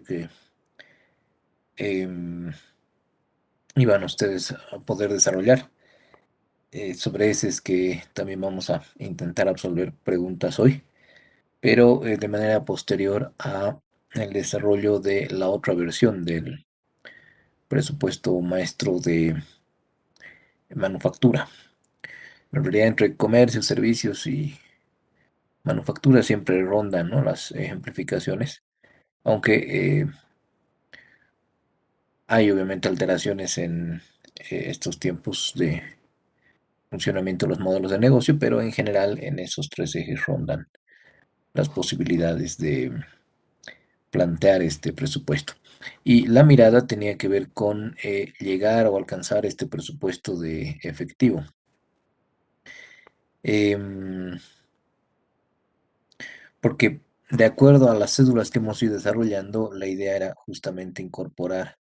que em, iban ustedes a poder desarrollar. Sobre ese es que también vamos a intentar absolver preguntas hoy, pero de manera posterior a el desarrollo de la otra versión del presupuesto maestro de manufactura. En realidad, entre comercio, servicios y manufactura siempre rondan, ¿no?, las ejemplificaciones, aunque hay obviamente alteraciones en estos tiempos de funcionamiento de los modelos de negocio, pero en general en esos tres ejes rondan las posibilidades de plantear este presupuesto. Y la mirada tenía que ver con llegar o alcanzar este presupuesto de efectivo. Em, Porque de acuerdo a las cédulas que hemos ido desarrollando, la idea era justamente incorporar,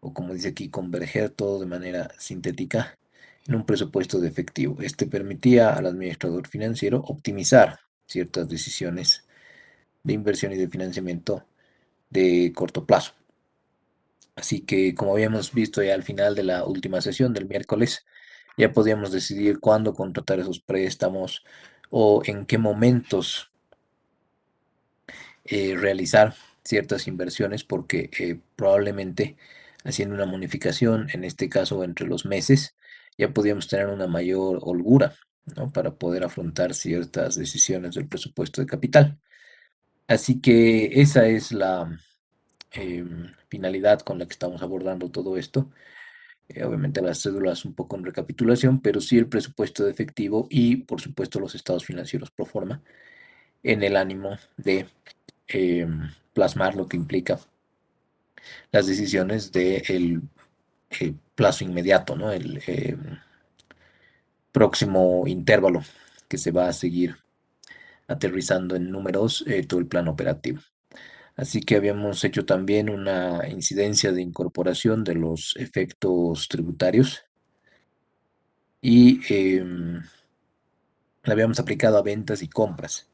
o como dice aquí, converger todo de manera sintética en un presupuesto de efectivo. Este permitía al administrador financiero optimizar ciertas decisiones de inversión y de financiamiento de corto plazo. Así que, como habíamos visto ya al final de la última sesión del miércoles, ya podíamos decidir cuándo contratar esos préstamos o en qué momentos realizar ciertas inversiones, porque probablemente haciendo una modificación, en este caso entre los meses, ya podíamos tener una mayor holgura, ¿no?, para poder afrontar ciertas decisiones del presupuesto de capital. Así que esa es la finalidad con la que estamos abordando todo esto. Obviamente las cédulas un poco en recapitulación, pero sí el presupuesto de efectivo y por supuesto los estados financieros pro forma, en el ánimo de plasmar lo que implica las decisiones del plazo inmediato, ¿no?, el próximo intervalo que se va a seguir aterrizando en números todo el plan operativo. Así que habíamos hecho también una incidencia de incorporación de los efectos tributarios y la habíamos aplicado a ventas y compras.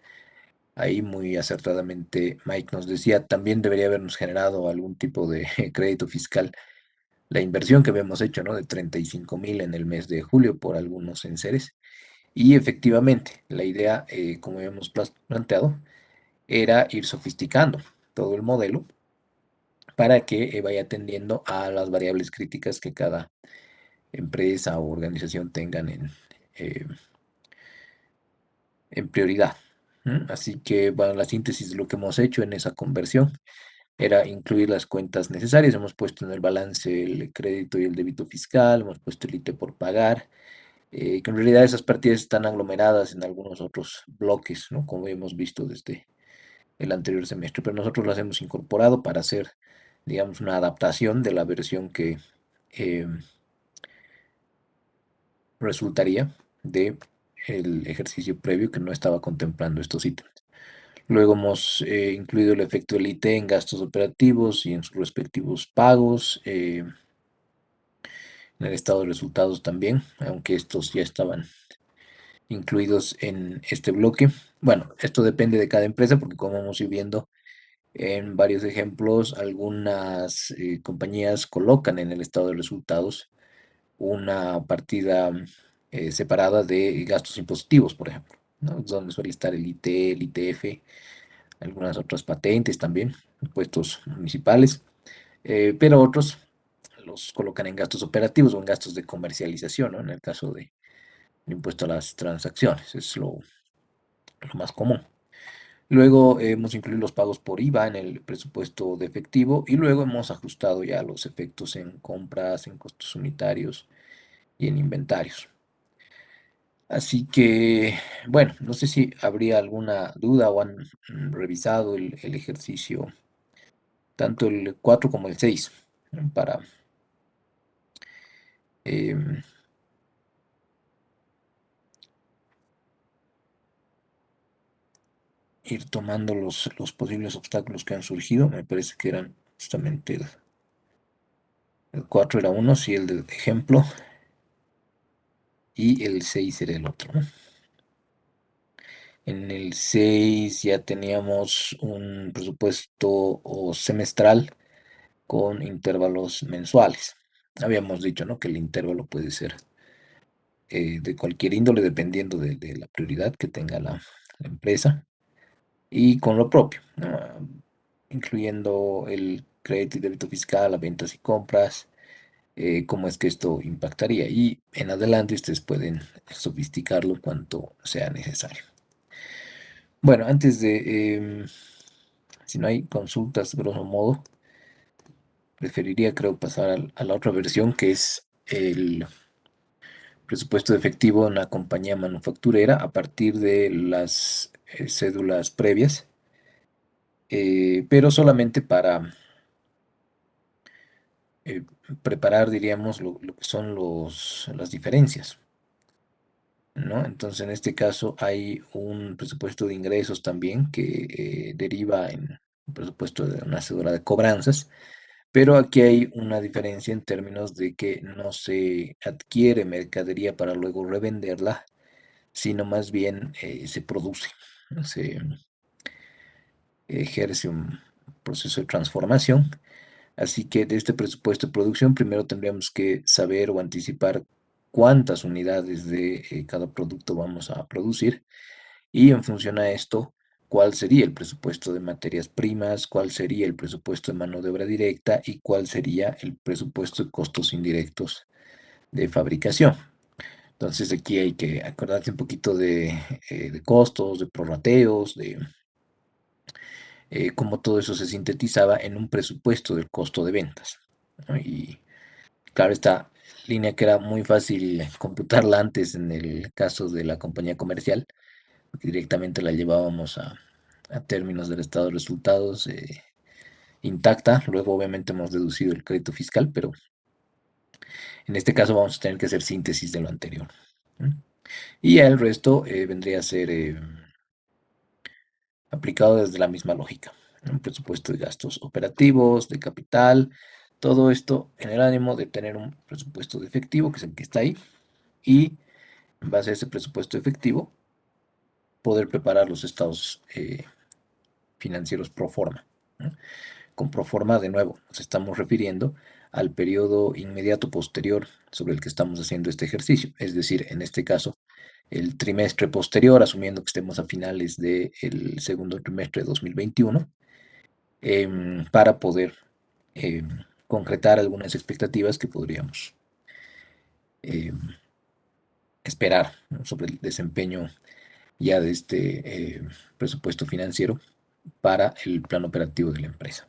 Ahí muy acertadamente Mike nos decía, también debería habernos generado algún tipo de crédito fiscal la inversión que habíamos hecho, ¿no?, de 35,000 en el mes de julio por algunos enseres. Y efectivamente, la idea, como habíamos planteado, era ir sofisticando todo el modelo para que vaya atendiendo a las variables críticas que cada empresa o organización tengan eh, en prioridad. Así que, bueno, la síntesis de lo que hemos hecho en esa conversión era incluir las cuentas necesarias. Hemos puesto en el balance el crédito y el débito fiscal, hemos puesto el IT por pagar, que en realidad esas partidas están aglomeradas en algunos otros bloques, ¿no?, como hemos visto desde el anterior semestre, pero nosotros las hemos incorporado para hacer, digamos, una adaptación de la versión que eh, resultaría de el ejercicio previo que no estaba contemplando estos ítems. Luego hemos incluido el efecto del IT en gastos operativos y en sus respectivos pagos, en el estado de resultados también, aunque estos ya estaban incluidos en este bloque. Bueno, esto depende de cada empresa porque, como hemos ido viendo en varios ejemplos, algunas compañías colocan en el estado de resultados una partida separada de gastos impositivos, por ejemplo, ¿no?, donde suele estar el IT, el ITF, algunas otras patentes también, impuestos municipales, pero otros los colocan en gastos operativos o en gastos de comercialización, ¿no?, en el caso del impuesto a las transacciones, es lo más común. Luego hemos incluido los pagos por IVA en el presupuesto de efectivo y luego hemos ajustado ya los efectos en compras, en costos unitarios y en inventarios. Así que, bueno, no sé si habría alguna duda o han revisado el ejercicio, tanto el 4 como el 6, ¿no?, para em, ir tomando los posibles obstáculos que han surgido. Me parece que eran justamente el 4 era uno, sí, el del ejemplo, y el 6 era el otro, ¿no? En el 6 ya teníamos un presupuesto o semestral con intervalos mensuales. Habíamos dicho, ¿no? Que el intervalo puede ser de cualquier índole dependiendo de la prioridad que tenga la empresa y con lo propio, ¿no? Incluyendo el crédito y débito fiscal, las ventas y compras, cómo es que esto impactaría. Y en adelante ustedes pueden sofisticarlo cuanto sea necesario. Bueno, antes de, si no hay consultas, grosso modo, preferiría, creo, pasar a la otra versión, que es el presupuesto de efectivo en la compañía manufacturera a partir de las cédulas previas, pero solamente para eh, preparar, diríamos, lo que son las diferencias, ¿no? Entonces, en este caso hay un presupuesto de ingresos también que deriva en un presupuesto de una cédula de cobranzas. Pero aquí hay una diferencia en términos de que no se adquiere mercadería para luego revenderla, sino más bien se produce, ¿no? Se ejerce un proceso de transformación. Así que de este presupuesto de producción, primero tendríamos que saber o anticipar cuántas unidades de cada producto vamos a producir y en función a esto, cuál sería el presupuesto de materias primas, cuál sería el presupuesto de mano de obra directa y cuál sería el presupuesto de costos indirectos de fabricación. Entonces aquí hay que acordarse un poquito de costos, de prorrateos, de cómo todo eso se sintetizaba en un presupuesto del costo de ventas, ¿no? Y claro, esta línea que era muy fácil computarla antes en el caso de la compañía comercial, directamente la llevábamos a términos del estado de resultados intacta. Luego, obviamente, hemos deducido el crédito fiscal, pero en este caso vamos a tener que hacer síntesis de lo anterior, ¿no? Y ya el resto vendría a ser aplicado desde la misma lógica, ¿no? Un presupuesto de gastos operativos, de capital, todo esto en el ánimo de tener un presupuesto de efectivo, que es el que está ahí, y en base a ese presupuesto efectivo, poder preparar los estados financieros pro forma, ¿no? Con proforma, de nuevo, nos estamos refiriendo al periodo inmediato posterior sobre el que estamos haciendo este ejercicio. Es decir, en este caso, el trimestre posterior, asumiendo que estemos a finales del segundo trimestre de 2021, para poder em, concretar algunas expectativas que podríamos em, esperar, ¿no? Sobre el desempeño ya de este presupuesto financiero para el plan operativo de la empresa.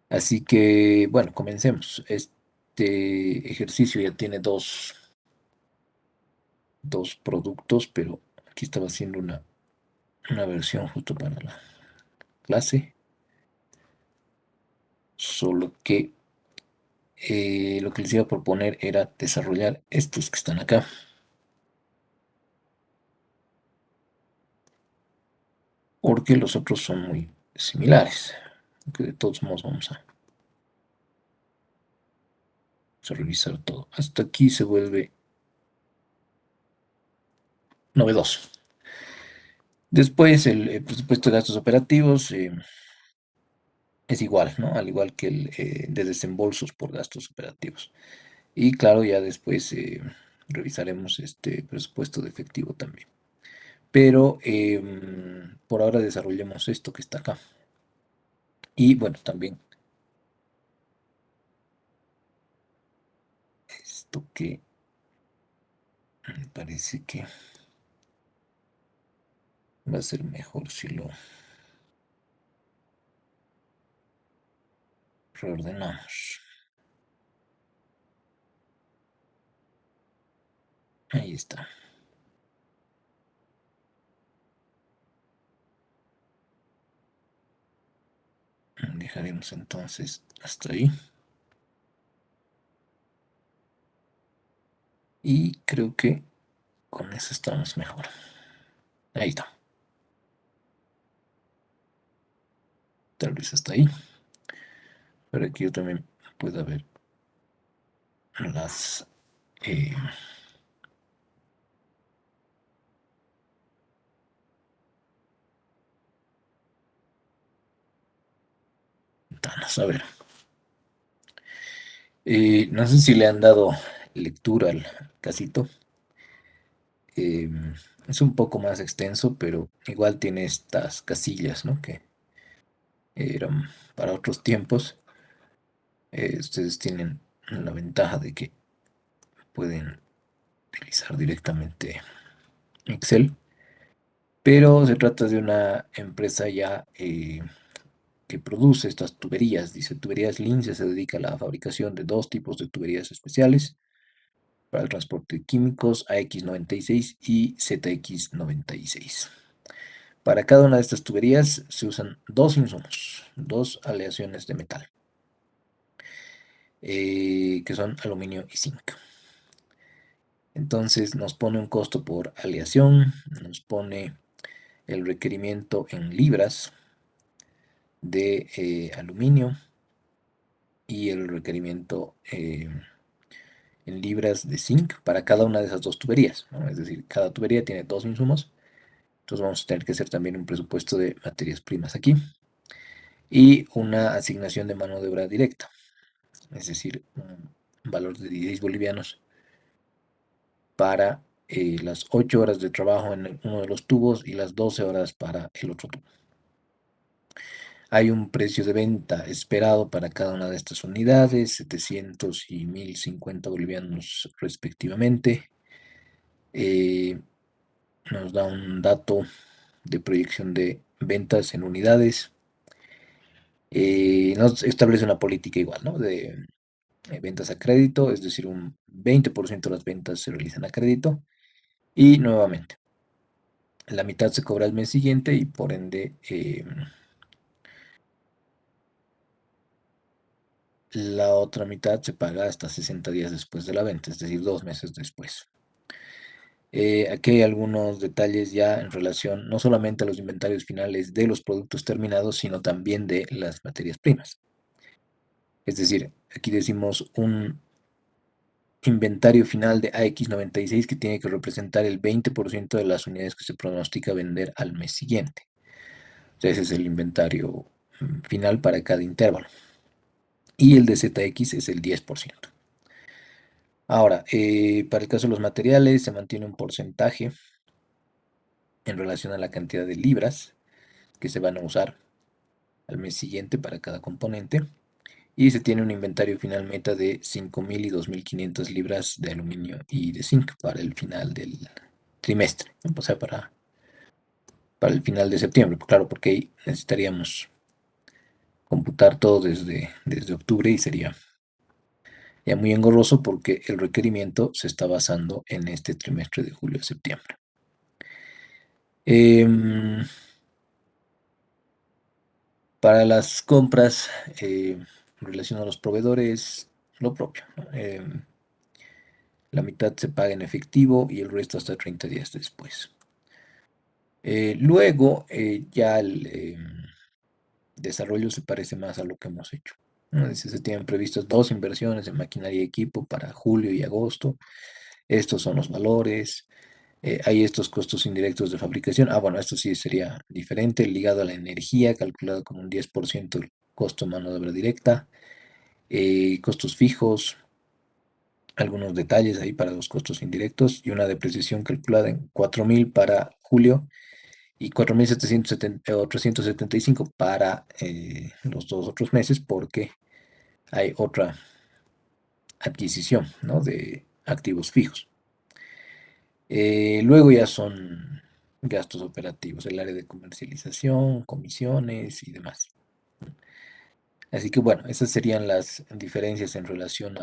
Así que, bueno, comencemos. Este ejercicio ya tiene dos productos, pero aquí estaba haciendo una versión justo para la clase, solo que lo que les iba a proponer era desarrollar estos que están acá, porque los otros son muy similares, que de todos modos vamos a revisar todo. Hasta aquí se vuelve novedoso. Después el presupuesto de gastos operativos. Es igual, ¿no? Al igual que el de desembolsos por gastos operativos. Y claro, ya después revisaremos este presupuesto de efectivo también. Pero por ahora desarrollemos esto que está acá. Y bueno, también esto que me parece que va a ser mejor si lo reordenamos. Ahí está. Dejaremos entonces hasta ahí. Y creo que con eso estamos mejor. Ahí está. Tal vez hasta ahí. Para que yo también pueda ver las eh, ventanas. A ver, no sé si le han dado lectura al casito. Es un poco más extenso, pero igual tiene estas casillas, ¿no? Que eran para otros tiempos. Ustedes tienen la ventaja de que pueden utilizar directamente Excel, pero se trata de una empresa ya que produce estas tuberías. Dice Tuberías Lince se dedica a la fabricación de dos tipos de tuberías especiales para el transporte de químicos, AX96 y ZX96. Para cada una de estas tuberías se usan dos insumos, dos aleaciones de metal, que son aluminio y zinc. Entonces nos pone un costo por aleación, nos pone el requerimiento en libras de aluminio y el requerimiento en libras de zinc para cada una de esas dos tuberías, ¿no? Es decir, cada tubería tiene dos insumos, entonces vamos a tener que hacer también un presupuesto de materias primas aquí y una asignación de mano de obra directa, es decir, un valor de 16 bolivianos para las 8 horas de trabajo en uno de los tubos y las 12 horas para el otro tubo. Hay un precio de venta esperado para cada una de estas unidades, 700 y 1050 bolivianos respectivamente. Eh, Nos da un dato de proyección de ventas en unidades. Nos establece una política igual, ¿no? De ventas a crédito, es decir, un 20% de las ventas se realizan a crédito. Y nuevamente, la mitad se cobra el mes siguiente y por ende la otra mitad se paga hasta 60 días después de la venta, es decir, 2 meses después. Aquí hay algunos detalles ya en relación no solamente a los inventarios finales de los productos terminados, sino también de las materias primas. Es decir, aquí decimos un inventario final de AX96 que tiene que representar el 20% de las unidades que se pronostica vender al mes siguiente. O sea, ese es el inventario final para cada intervalo. Y el de ZX es el 10%. Ahora, para el caso de los materiales, se mantiene un porcentaje en relación a la cantidad de libras que se van a usar al mes siguiente para cada componente. Y se tiene un inventario final meta de 5.000 y 2.500 libras de aluminio y de zinc para el final del trimestre, ¿no? O sea, para el final de septiembre, claro, porque ahí necesitaríamos computar todo desde octubre y sería ya muy engorroso porque el requerimiento se está basando en este trimestre de julio-septiembre. Em, para las compras en relación a los proveedores, lo propio, ¿no? La mitad se paga en efectivo y el resto hasta 30 días después. Luego, ya el desarrollo se parece más a lo que hemos hecho, ¿no? Se tienen previstas dos inversiones en maquinaria y equipo para julio y agosto. Estos son los valores. Hay estos costos indirectos de fabricación. Ah, bueno, esto sí sería diferente, ligado a la energía, calculado con un 10% el costo de mano de obra directa. Costos fijos, algunos detalles ahí para los costos indirectos y una depreciación calculada en 4.000 para julio y 4.775 para los dos otros meses porque hay otra adquisición, ¿no? De activos fijos. Luego ya son gastos operativos, el área de comercialización, comisiones y demás. Así que bueno, esas serían las diferencias en relación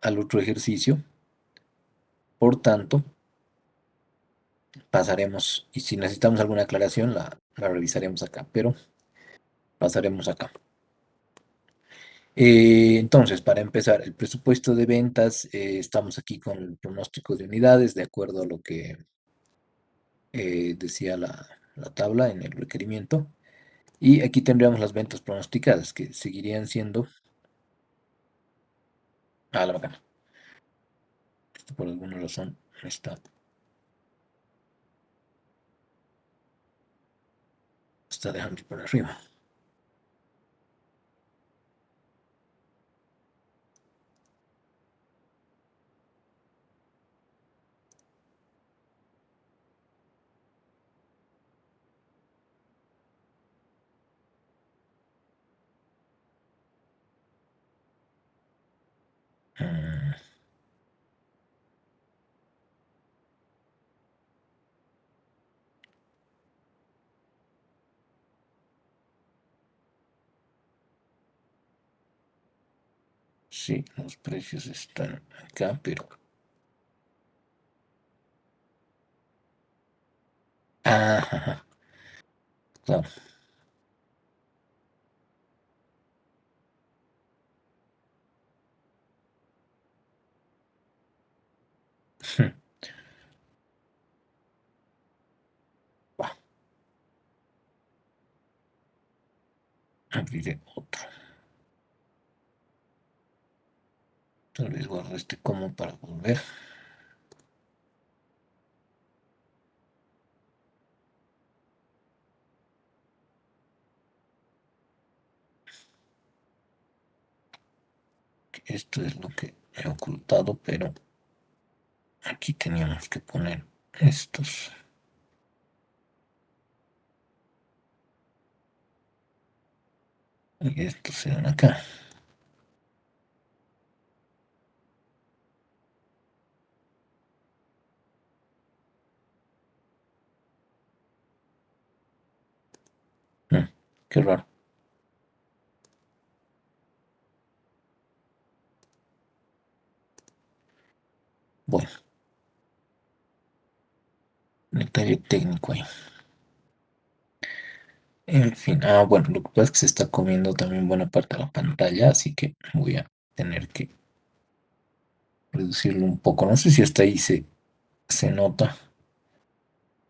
al otro ejercicio. Por tanto, pasaremos, y si necesitamos alguna aclaración, la revisaremos acá, pero pasaremos acá. Entonces, para empezar, el presupuesto de ventas, estamos aquí con el pronóstico de unidades, de acuerdo a lo que decía la tabla en el requerimiento. Y aquí tendríamos las ventas pronosticadas, que seguirían siendo. Ah, la bacana. Esto por alguna razón está está dejando por arriba. Mm, sí, los precios están acá, pero... Ah, claro. Va, abriré otro. Tal vez guardo este como para volver. Esto es lo que he ocultado, pero aquí teníamos que poner estos. Y estos serán acá. Mm, qué raro. Bueno, detalle técnico ahí. En fin, bueno, lo que pasa es que se está comiendo también buena parte de la pantalla, así que voy a tener que reducirlo un poco. No sé si hasta ahí se nota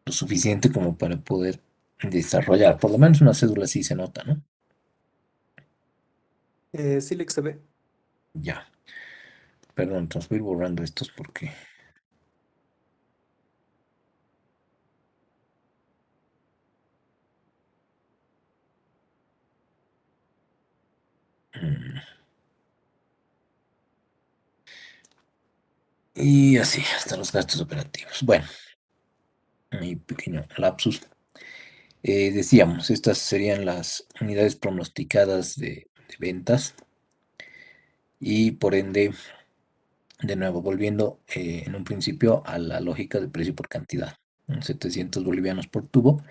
lo suficiente como para poder desarrollar. Por lo menos una cédula sí se nota, ¿no? Sí, Lex, se ve. Ya. Perdón, entonces voy a ir borrando estos porque... mm, y así, hasta los gastos operativos. Bueno, mi pequeño lapsus. Decíamos, estas serían las unidades pronosticadas de ventas y por ende, de nuevo, volviendo en un principio a la lógica de precio por cantidad. 700 bolivianos por tubo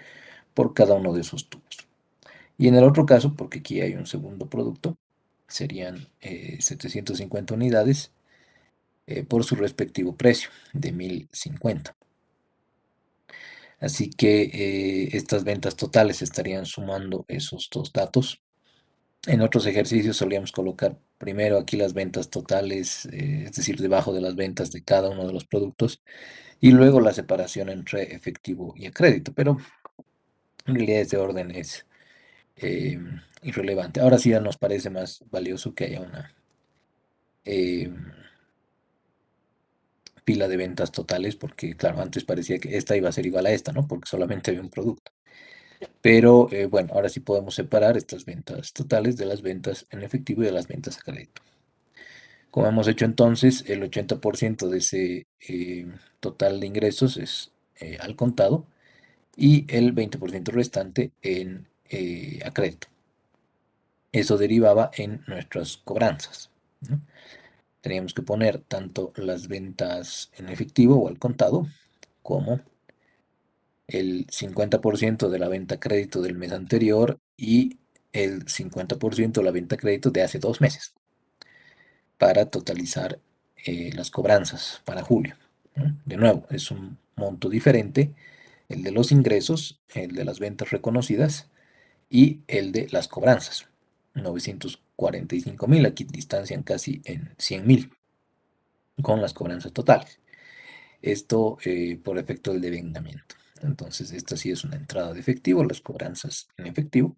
por cada uno de esos tubos. Y en el otro caso, porque aquí hay un segundo producto, serían 750 unidades por su respectivo precio de 1050. Así que estas ventas totales estarían sumando esos dos datos. En otros ejercicios solíamos colocar primero aquí las ventas totales, es decir, debajo de las ventas de cada uno de los productos, y luego la separación entre efectivo y a crédito, pero en realidad este orden es eh, irrelevante. Ahora sí ya nos parece más valioso que haya una eh, pila de ventas totales, porque claro, antes parecía que esta iba a ser igual a esta, ¿no? Porque solamente había un producto. Pero bueno, ahora sí podemos separar estas ventas totales de las ventas en efectivo y de las ventas a crédito. Como hemos hecho entonces, el 80% de ese total de ingresos es al contado y el 20% restante a crédito. Eso derivaba en nuestras cobranzas, ¿no? Teníamos que poner tanto las ventas en efectivo o al contado como el 50% de la venta a crédito del mes anterior y el 50% de la venta a crédito de hace 2 meses para totalizar las cobranzas para julio, ¿no? De nuevo, es un monto diferente, el de los ingresos, el de las ventas reconocidas y el de las cobranzas. 945.000, aquí distancian casi en 100.000 con las cobranzas totales. Esto por efecto del devengamiento. Entonces, esta sí es una entrada de efectivo, las cobranzas en efectivo.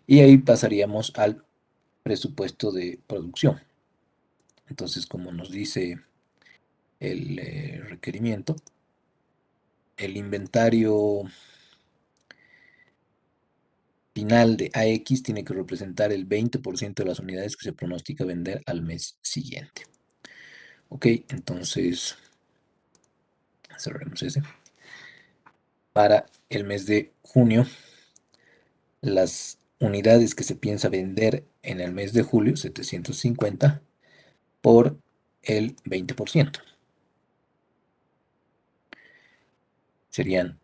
Y ahí pasaríamos al presupuesto de producción. Entonces, como nos dice el requerimiento, el inventario final de AX tiene que representar el 20% de las unidades que se pronostica vender al mes siguiente. Ok, entonces cerraremos ese. Para el mes de junio, las unidades que se piensa vender en el mes de julio, 750, por el 20%. Serían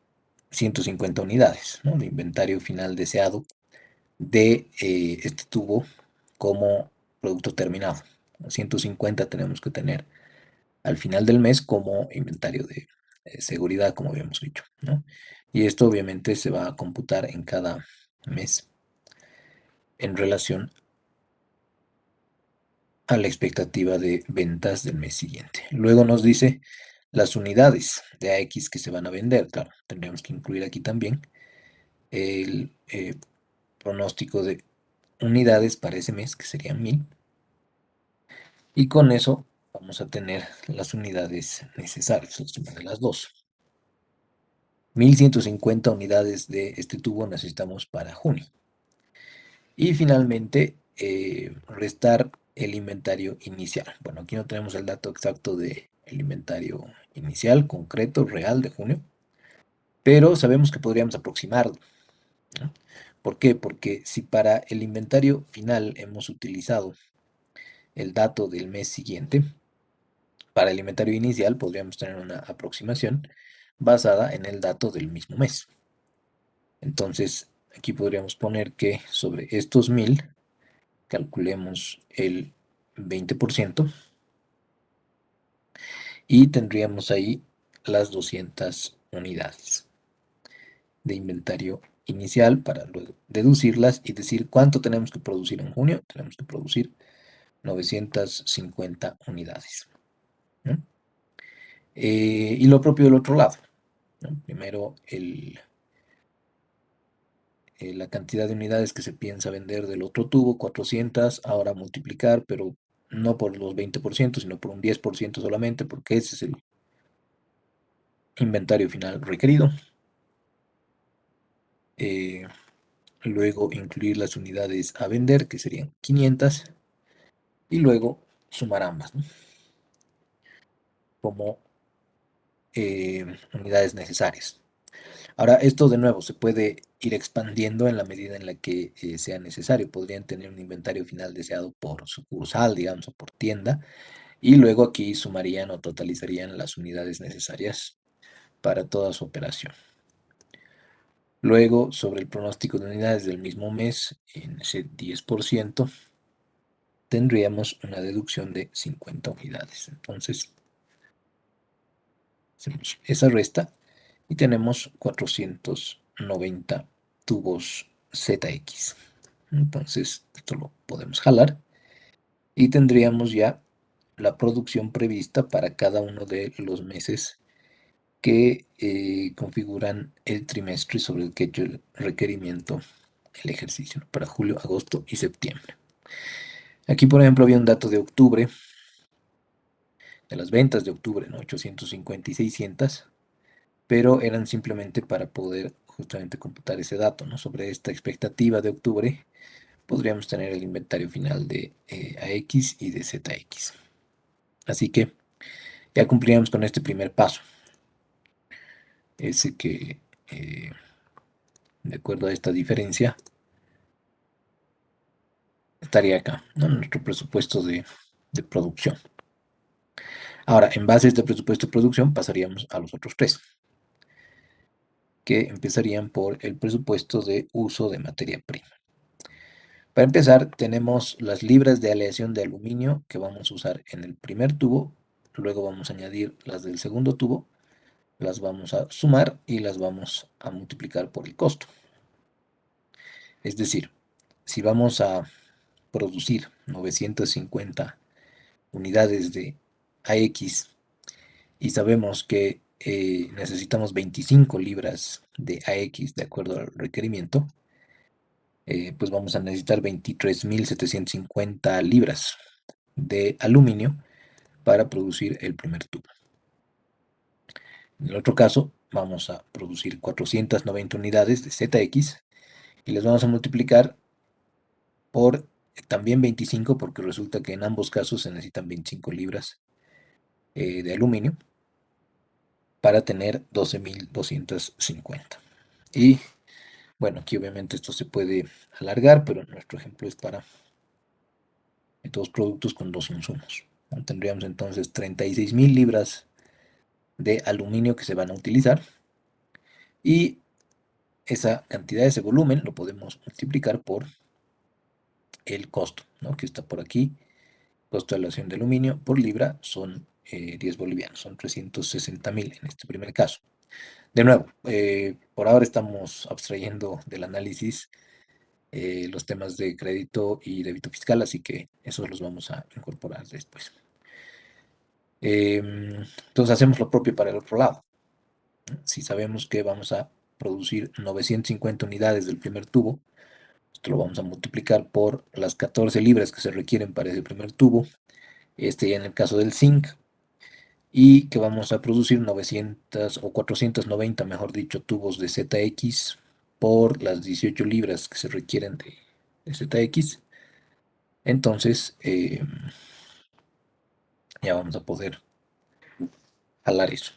150 unidades, ¿no?, de inventario final deseado de este tubo como producto terminado. 150 tenemos que tener al final del mes como inventario de seguridad, como habíamos dicho, ¿no? Y esto obviamente se va a computar en cada mes en relación a la expectativa de ventas del mes siguiente. Luego nos dice las unidades de AX que se van a vender. Claro, tendríamos que incluir aquí también el pronóstico de unidades para ese mes, que serían 1000. Y con eso vamos a tener las unidades necesarias, la suma de las dos. 1150 unidades de este tubo necesitamos para junio. Y finalmente, restar el inventario inicial. Bueno, aquí no tenemos el dato exacto del inventario inicial, concreto, real de junio, pero sabemos que podríamos aproximarlo, ¿no? ¿Por qué? Porque si para el inventario final hemos utilizado el dato del mes siguiente, para el inventario inicial podríamos tener una aproximación basada en el dato del mismo mes. Entonces, aquí podríamos poner que sobre estos 1000 calculemos el 20% y tendríamos ahí las 200 unidades de inventario inicial para luego deducirlas y decir cuánto tenemos que producir en junio. Tenemos que producir 950 unidades, ¿no? Y lo propio del otro lado, ¿no? Primero la cantidad de unidades que se piensa vender del otro tubo, 400, ahora multiplicar, pero no por los 20%, sino por un 10% solamente, porque ese es el inventario final requerido. Eh, Luego incluir las unidades a vender, que serían 500, y luego sumar ambas, ¿no?, como unidades necesarias. Ahora, esto de nuevo se puede ir expandiendo en la medida en la que sea necesario. Podrían tener un inventario final deseado por sucursal, digamos, o por tienda, y luego aquí sumarían o totalizarían las unidades necesarias para toda su operación. Luego, sobre el pronóstico de unidades del mismo mes, en ese 10%, tendríamos una deducción de 50 unidades. Entonces, hacemos esa resta y tenemos 490 tubos ZX. Entonces, esto lo podemos jalar y tendríamos ya la producción prevista para cada uno de los meses que configuran el trimestre sobre el que he hecho el requerimiento, el ejercicio, ¿no?, para julio, agosto y septiembre. Aquí, por ejemplo, había un dato de octubre, de las ventas de octubre, ¿no?, 850 y 600, pero eran simplemente para poder justamente computar ese dato, ¿no? Sobre esta expectativa de octubre, podríamos tener el inventario final de AX y de ZX. Así que ya cumpliríamos con este primer paso, ese que, de acuerdo a esta diferencia, estaría acá, ¿no?, nuestro presupuesto de producción. Ahora, en base a este presupuesto de producción, pasaríamos a los otros tres, que empezarían por el presupuesto de uso de materia prima. Para empezar, tenemos las libras de aleación de aluminio que vamos a usar en el primer tubo, luego vamos a añadir las del segundo tubo, las vamos a sumar y las vamos a multiplicar por el costo. Es decir, si vamos a producir 950 unidades de AX y sabemos que necesitamos 25 libras de AX de acuerdo al requerimiento, pues vamos a necesitar 23.750 libras de aluminio para producir el primer tubo. En el otro caso, vamos a producir 490 unidades de ZX y les vamos a multiplicar por también 25 porque resulta que en ambos casos se necesitan 25 libras de aluminio para tener 12.250. Y bueno, aquí obviamente esto se puede alargar, pero nuestro ejemplo es para dos productos con dos insumos. ¿No? Tendríamos entonces 36.000 libras de aluminio que se van a utilizar y esa cantidad, ese volumen, lo podemos multiplicar por el costo, ¿no? Que está por aquí. Costo de aleación de aluminio por libra son 10 bolivianos, son 360.000 en este primer caso. De nuevo, por ahora estamos abstrayendo del análisis los temas de crédito y débito fiscal, así que esos los vamos a incorporar después. Entonces hacemos lo propio para el otro lado. Si sabemos que vamos a producir 950 unidades del primer tubo, esto lo vamos a multiplicar por las 14 libras que se requieren para ese primer tubo, este ya en el caso del zinc, y que vamos a producir 900 o 490, mejor dicho, tubos de ZX por las 18 libras que se requieren de ZX. Entonces, ya vamos a poder jalar eso.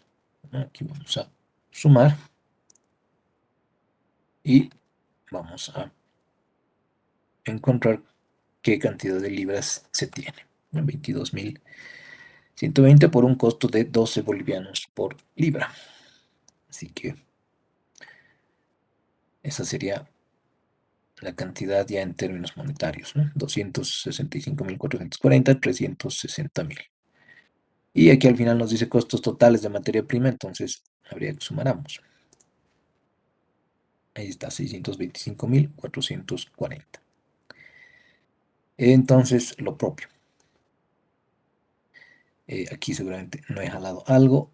Aquí vamos a sumar y vamos a encontrar qué cantidad de libras se tiene. 22.120 por un costo de 12 bolivianos por libra. Así que esa sería la cantidad ya en términos monetarios, ¿no? 265.440, 360.000. Y aquí al final nos dice costos totales de materia prima, entonces habría que sumar ambos. Ahí está, 625.440. Entonces, lo propio. Aquí seguramente no he jalado algo,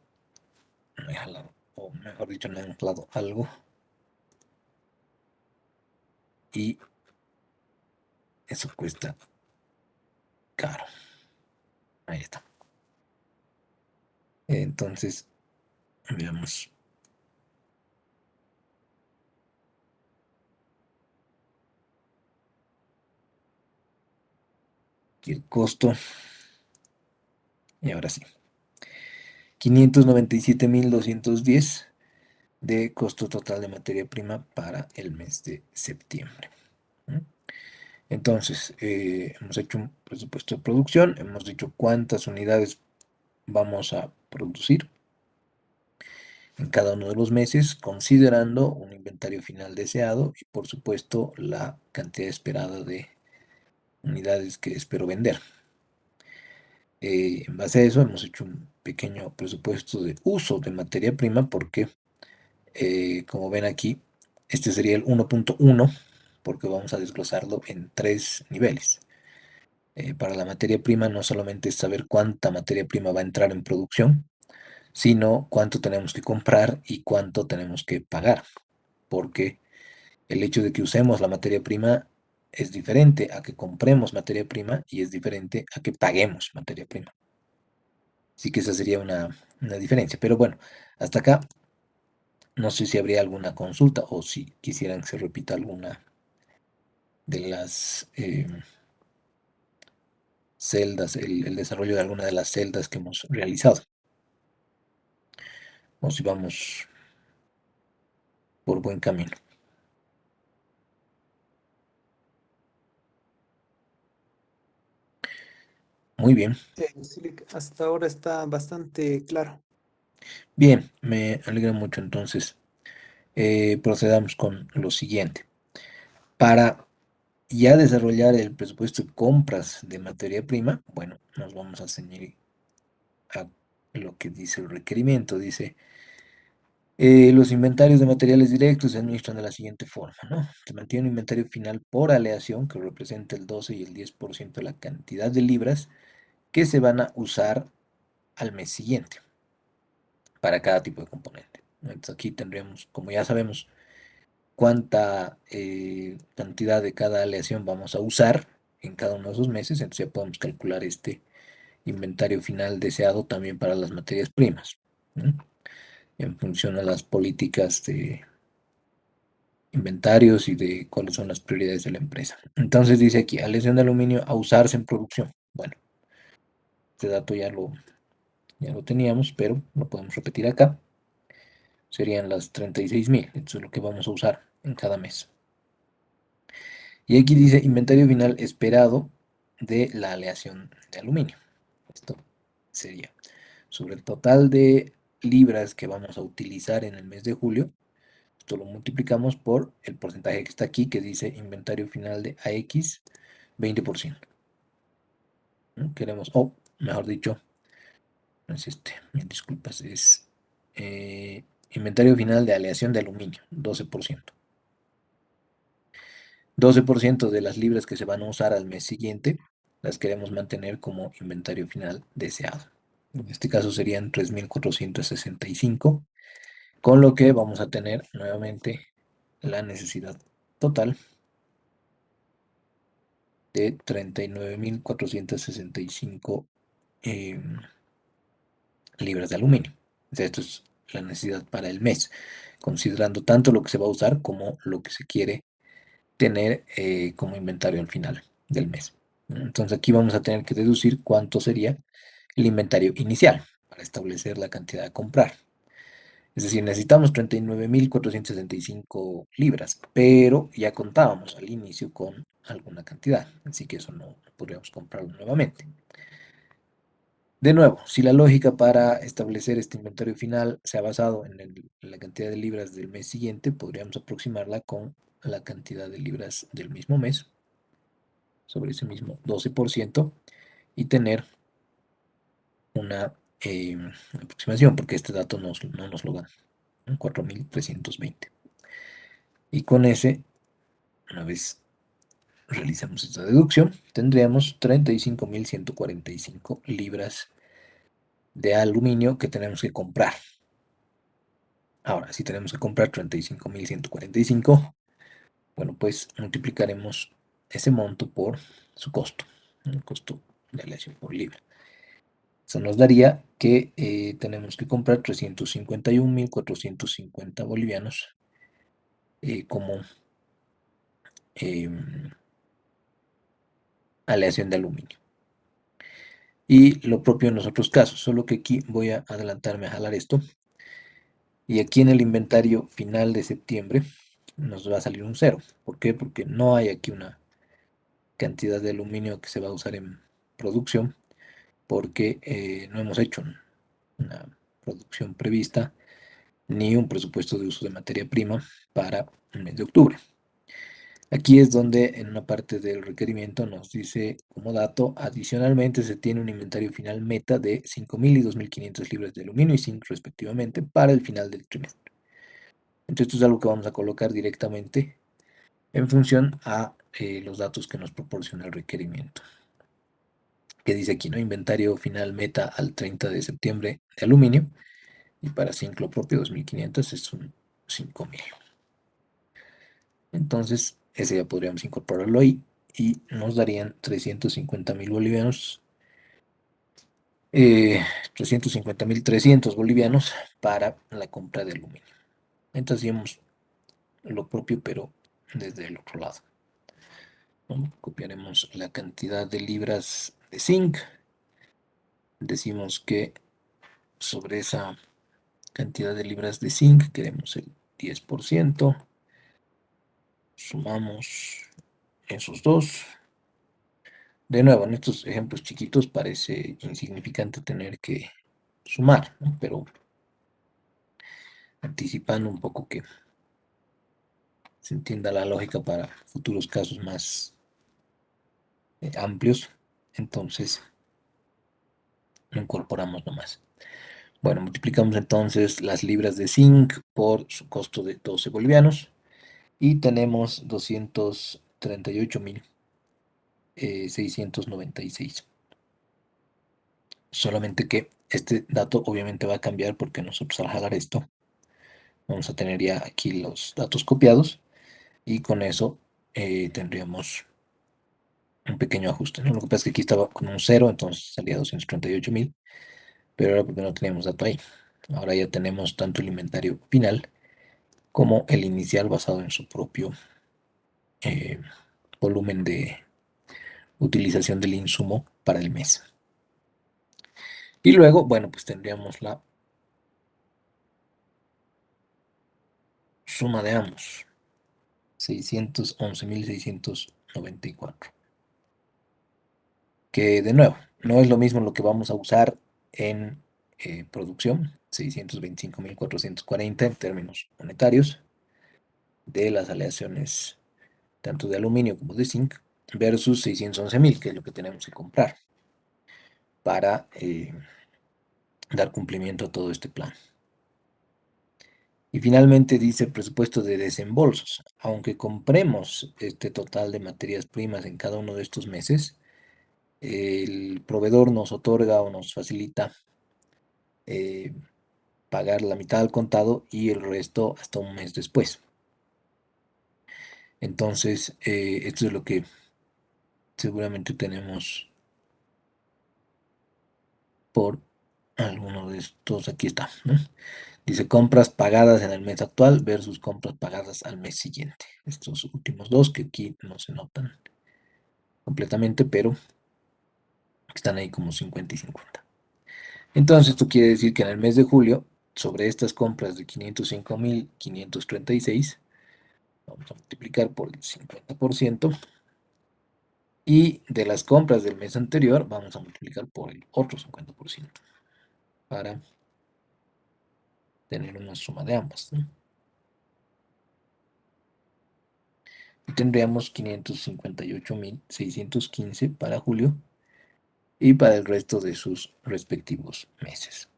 no he jalado, o mejor dicho, no he jalado algo. Y eso cuesta caro. Ahí está. Entonces, veamos. Aquí el costo. Y ahora sí. 597.210 de costo total de materia prima para el mes de septiembre. ¿Mm? Entonces, hemos hecho un presupuesto de producción, hemos dicho cuántas unidades vamos a producir en cada uno de los meses, considerando un inventario final deseado y, por supuesto, la cantidad esperada de unidades que espero vender. En base a eso, hemos hecho un pequeño presupuesto de uso de materia prima porque, como ven aquí, este sería el 1.1 porque vamos a desglosarlo en tres niveles. Para la materia prima no solamente es saber cuánta materia prima va a entrar en producción, sino cuánto tenemos que comprar y cuánto tenemos que pagar, porque el hecho de que usemos la materia prima es diferente a que compremos materia prima y es diferente a que paguemos materia prima. Así que esa sería una diferencia. Pero bueno, hasta acá no sé si habría alguna consulta o si quisieran que se repita alguna de las celdas, el desarrollo de alguna de las celdas que hemos realizado. O si vamos por buen camino. Muy bien. Sí, hasta ahora está bastante claro. Bien, me alegra mucho entonces. Procedamos con lo siguiente. Para ya desarrollar el presupuesto de compras de materia prima, bueno, nos vamos a ceñir a lo que dice el requerimiento. Dice, los inventarios de materiales directos se administran de la siguiente forma, ¿no? Se mantiene un inventario final por aleación que representa el 12 y el 10% de la cantidad de libras que se van a usar al mes siguiente para cada tipo de componente. Entonces aquí tendríamos, como ya sabemos, cuánta cantidad de cada aleación vamos a usar en cada uno de esos meses, entonces ya podemos calcular este inventario final deseado también para las materias primas, ¿no? En función a las políticas inventarios y de cuáles son las prioridades de la empresa. Entonces dice aquí, aleación de aluminio a usarse en producción. Bueno, este dato ya lo teníamos, pero lo podemos repetir acá. Serían las 36.000. Esto es lo que vamos a usar en cada mes. Y aquí dice inventario final esperado de la aleación de aluminio. Esto sería sobre el total de libras que vamos a utilizar en el mes de julio. Esto lo multiplicamos por el porcentaje que está aquí, que dice inventario final de AX 20%. ¿No? Queremos, o mejor dicho, no es este, mil disculpas, es inventario final de aleación de aluminio, 12%. 12% de las libras que se van a usar al mes siguiente las queremos mantener como inventario final deseado. En este caso serían 3.465, con lo que vamos a tener nuevamente la necesidad total de 39.465 libras de aluminio. O sea, esto es la necesidad para el mes, considerando tanto lo que se va a usar como lo que se quiere tener como inventario al final del mes. Entonces aquí vamos a tener que deducir cuánto sería el inventario inicial para establecer la cantidad a comprar. Es decir, necesitamos 39.465 libras, pero ya contábamos al inicio con alguna cantidad, así que eso no podríamos comprarlo nuevamente. De nuevo, si la lógica para establecer este inventario final se ha basado en la cantidad de libras del mes siguiente, podríamos aproximarla con la cantidad de libras del mismo mes sobre ese mismo 12% y tener una aproximación, porque este dato no nos lo dan, 4.320. Y con ese, una vez realizamos esta deducción, tendríamos 35.145 libras de aluminio que tenemos que comprar. Ahora, si tenemos que comprar 35.145, bueno, pues multiplicaremos ese monto por su costo, el costo de aleación por libra. Eso nos daría que tenemos que comprar 351.450 bolivianos como em, aleación de aluminio. Y lo propio en los otros casos, solo que aquí voy a adelantarme a jalar esto. Y aquí en el inventario final de septiembre nos va a salir un cero. ¿Por qué? Porque no hay aquí una cantidad de aluminio que se va a usar en producción, porque no hemos hecho una producción prevista ni un presupuesto de uso de materia prima para el mes de octubre. Aquí es donde en una parte del requerimiento nos dice como dato, adicionalmente se tiene un inventario final meta de 5.000 y 2.500 libras de aluminio y zinc respectivamente para el final del trimestre. Entonces esto es algo que vamos a colocar directamente en función a los datos que nos proporciona el requerimiento. Que dice aquí, ¿no? Inventario final meta al 30 de septiembre de aluminio y para zinc lo propio 2.500 es un 5.000. Entonces, ese ya podríamos incorporarlo ahí y nos darían 350.000 bolivianos, 350.300 bolivianos para la compra de aluminio. Entonces, hacíamos lo propio, pero desde el otro lado, ¿no? Copiaremos la cantidad de libras de zinc. Decimos que sobre esa cantidad de libras de zinc queremos el 10%. Sumamos esos dos. De nuevo, en estos ejemplos chiquitos parece insignificante tener que sumar, ¿no? Pero anticipando un poco que se entienda la lógica para futuros casos más amplios, entonces lo incorporamos nomás. Bueno, multiplicamos entonces las libras de zinc por su costo de 12 bolivianos y tenemos 238.696. Solamente que este dato obviamente va a cambiar porque nosotros al jalar esto vamos a tener ya aquí los datos copiados y con eso tendríamos un pequeño ajuste, ¿no? Lo que pasa es que aquí estaba con un cero, entonces salía 238.000, pero era porque no teníamos dato ahí. Ahora ya tenemos tanto el inventario final como el inicial basado en su propio eh, volumen de utilización del insumo para el mes. Y luego, bueno, pues tendríamos la suma de ambos, 611.694. Que de nuevo, no es lo mismo lo que vamos a usar en producción, 625.440 en términos monetarios, de las aleaciones tanto de aluminio como de zinc, versus 611.000, que es lo que tenemos que comprar para dar cumplimiento a todo este plan. Y finalmente dice presupuesto de desembolsos. Aunque compremos este total de materias primas en cada uno de estos meses, el proveedor nos otorga o nos facilita eh, pagar la mitad al contado y el resto hasta un mes después. Entonces, esto es lo que seguramente tenemos por alguno de estos. Aquí está, ¿no? Dice compras pagadas en el mes actual versus compras pagadas al mes siguiente. Estos últimos dos que aquí no se notan completamente, pero están ahí como 50 y 50. Entonces, esto quiere decir que en el mes de julio, sobre estas compras de 505.536, vamos a multiplicar por el 50%, y de las compras del mes anterior, vamos a multiplicar por el otro 50% para tener una suma de ambas, ¿no? Y tendríamos 558.615 para julio y para el resto de sus respectivos meses.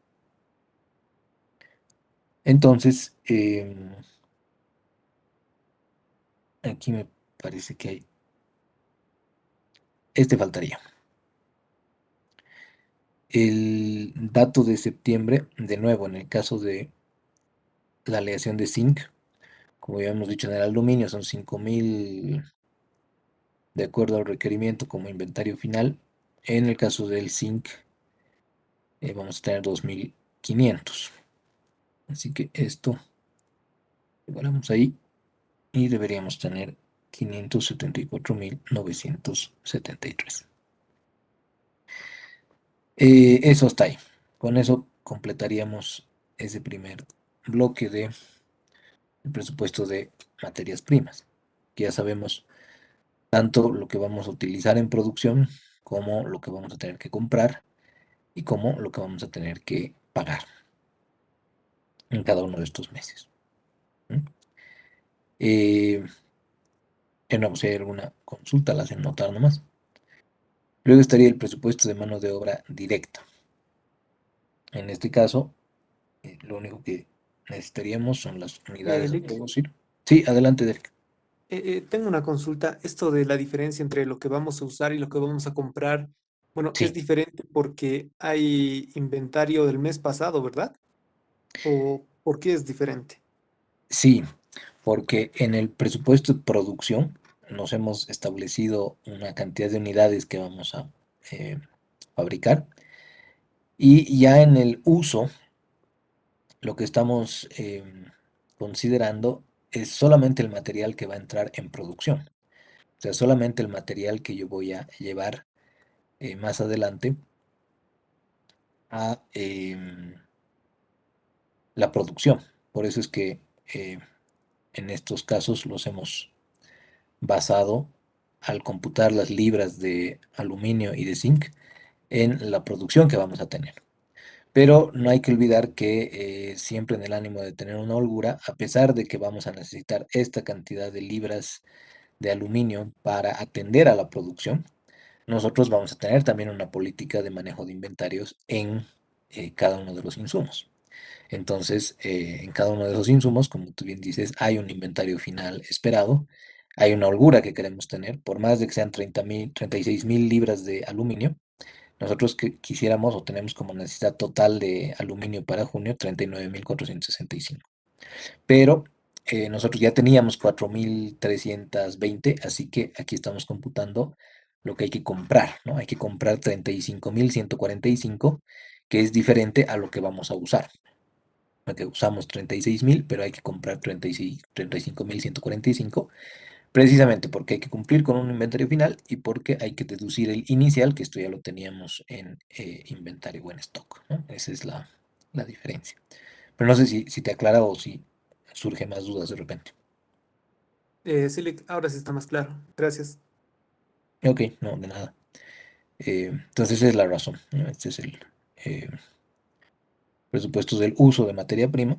Entonces, aquí me parece que hay, este faltaría. El dato de septiembre, de nuevo, en el caso de la aleación de zinc, como ya hemos dicho en el aluminio, son 5.000 de acuerdo al requerimiento como inventario final. En el caso del zinc, vamos a tener 2.500. Así que esto igualamos ahí y deberíamos tener 574.973. Eso está ahí. Con eso completaríamos ese primer bloque de el presupuesto de materias primas. Que ya sabemos tanto lo que vamos a utilizar en producción como lo que vamos a tener que comprar y como lo que vamos a tener que pagar en cada uno de estos meses. ¿Mm? Eh, de nuevo, si hay alguna consulta, la hacen notar nomás. Luego estaría el presupuesto de mano de obra directa. En este caso, lo único que necesitaríamos son las unidades a Lick, producir. Sí, adelante, Derek. tengo una consulta. Esto de la diferencia entre lo que vamos a usar y lo que vamos a comprar, bueno, es Sí, diferente porque hay inventario del mes pasado, ¿verdad? ¿O por qué es diferente? sí, porque en el presupuesto de producción nos hemos establecido una cantidad de unidades que vamos a eh, fabricar, y ya en el uso lo que estamos considerando es solamente el material que va a entrar en producción, o sea, solamente el material que yo voy a llevar más adelante a la producción. Por eso es que eh, en estos casos los hemos basado al computar las libras de aluminio y de zinc en la producción que vamos a tener. Pero no hay que olvidar que siempre en el ánimo de tener una holgura, a pesar de que vamos a necesitar esta cantidad de libras de aluminio para atender a la producción, nosotros vamos a tener también una política de manejo de inventarios en cada uno de los insumos. Entonces, en cada uno de esos insumos, como tú bien dices, hay un inventario final esperado, hay una holgura que queremos tener, por más de que sean 36.000 libras de aluminio. Nosotros que quisiéramos o tenemos como necesidad total de aluminio para junio 39.465. Pero nosotros ya teníamos 4.320, así que aquí estamos computando lo que hay que comprar, ¿no? Hay que comprar 35.145, que es diferente a lo que vamos a usar. que usamos 36.000, pero hay que comprar 35.145, precisamente porque hay que cumplir con un inventario final y porque hay que deducir el inicial, que esto ya lo teníamos en inventario o en stock, ¿no? Esa es la diferencia. Pero no sé si te aclara o si surge más dudas de repente. Sí, ahora sí está más claro. Gracias. Ok, no, de nada. Entonces esa es la razón, ¿no? Este es el eh, presupuesto del uso de materia prima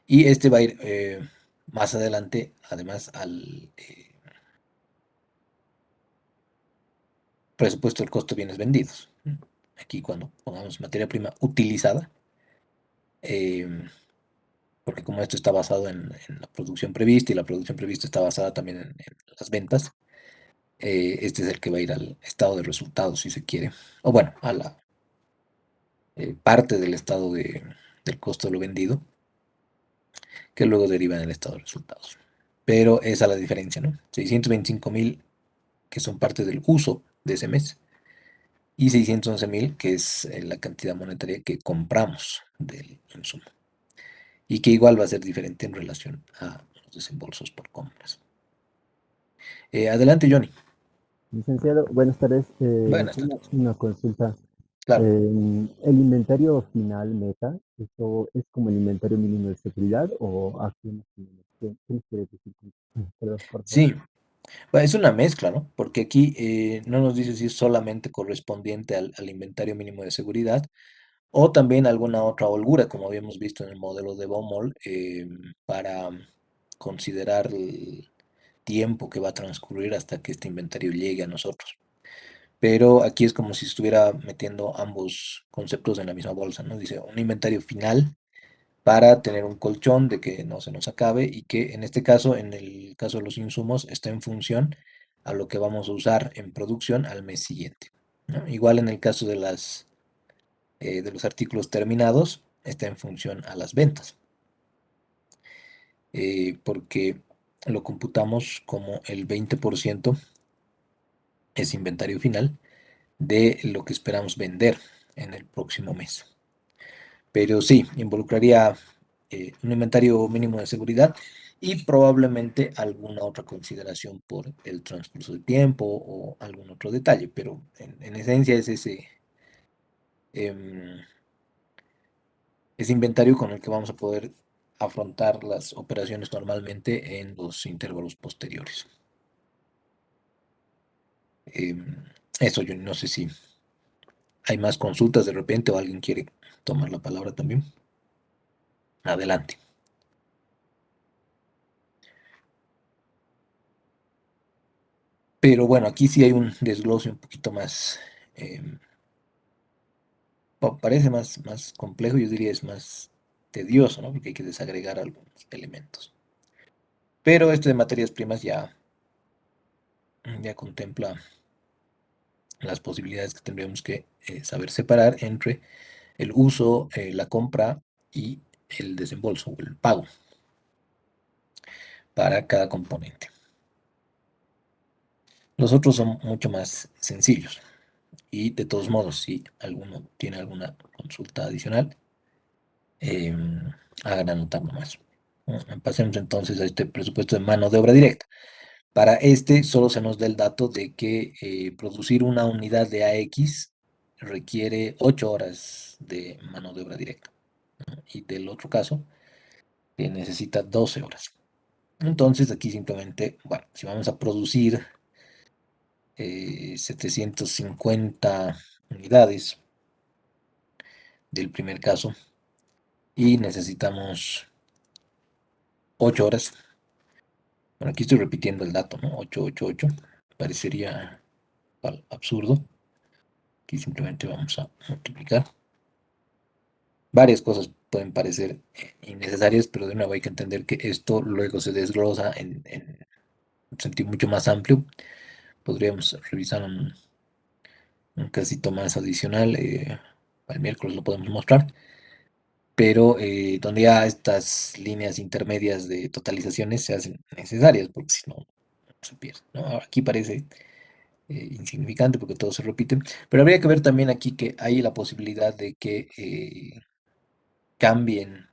y este va a ir más adelante, además, al presupuesto del costo de bienes vendidos. Aquí cuando pongamos materia prima utilizada, eh, porque como esto está basado en la producción prevista y la producción prevista está basada también en las ventas, este es el que va a ir al estado de resultados, si se quiere, o bueno, a la parte del estado del costo de lo vendido, que luego deriva en el estado de resultados. Pero esa es la diferencia, ¿no? 625.000 que son parte del uso de ese mes y 611.000 que es la cantidad monetaria que compramos del insumo y que igual va a ser diferente en relación a los desembolsos por compras. Adelante, Johnny. Licenciado, buenas tardes. Buenas Una, tardes. una consulta. Claro. ¿El inventario final meta, eso es como el inventario mínimo de seguridad o a qué nos tenemos? ¿Qué nos quiere decir con eso? Perdón, por favor. Sí, bueno, es una mezcla, ¿no? Porque aquí no nos dice si es solamente correspondiente al inventario mínimo de seguridad o también alguna otra holgura, como habíamos visto en el modelo de Baumol, para considerar el tiempo que va a transcurrir hasta que este inventario llegue a nosotros. Pero aquí es como si estuviera metiendo ambos conceptos en la misma bolsa, ¿no? Dice un inventario final para tener un colchón de que no se nos acabe y que en este caso, en el caso de los insumos, está en función a lo que vamos a usar en producción al mes siguiente, ¿no? Igual en el caso de los artículos terminados, está en función a las ventas, porque lo computamos como el 20% es inventario final de lo que esperamos vender en el próximo mes. Pero sí, involucraría un inventario mínimo de seguridad y probablemente alguna otra consideración por el transcurso del tiempo o algún otro detalle, pero en esencia es em, ese inventario con el que vamos a poder afrontar las operaciones normalmente en los intervalos posteriores. Em, Eso yo no sé si hay más consultas de repente o alguien quiere tomar la palabra también. Adelante. Pero bueno, aquí sí hay un desglose un poquito más, em, parece más complejo, yo diría es más tedioso, ¿no? Porque hay que desagregar algunos elementos. Pero este de materias primas ya contempla las posibilidades que tendríamos que saber separar entre el uso, la compra y el desembolso o el pago para cada componente. Los otros son mucho más sencillos y de todos modos, si alguno tiene alguna consulta adicional, hagan anotar nomás. Pasemos entonces a este presupuesto de mano de obra directa. Para este solo se nos da el dato de que producir una unidad de AX requiere 8 horas de mano de obra directa, ¿no? Y del otro caso, necesita 12 horas. Entonces aquí simplemente, bueno, si vamos a producir 750 unidades del primer caso y necesitamos 8 horas, bueno, aquí estoy repitiendo el dato, ¿no? 8, 8, 8. Parecería absurdo. Aquí simplemente vamos a multiplicar. Varias cosas pueden parecer innecesarias, pero de nuevo hay que entender que esto luego se desglosa en un sentido mucho más amplio. Podríamos revisar un casito más adicional. El miércoles lo podemos mostrar. Pero donde ya estas líneas intermedias de totalizaciones se hacen necesarias, porque si no, se pierde, ¿no? Ahora, aquí parece insignificante porque todo se repite, pero habría que ver también aquí que hay la posibilidad de que cambien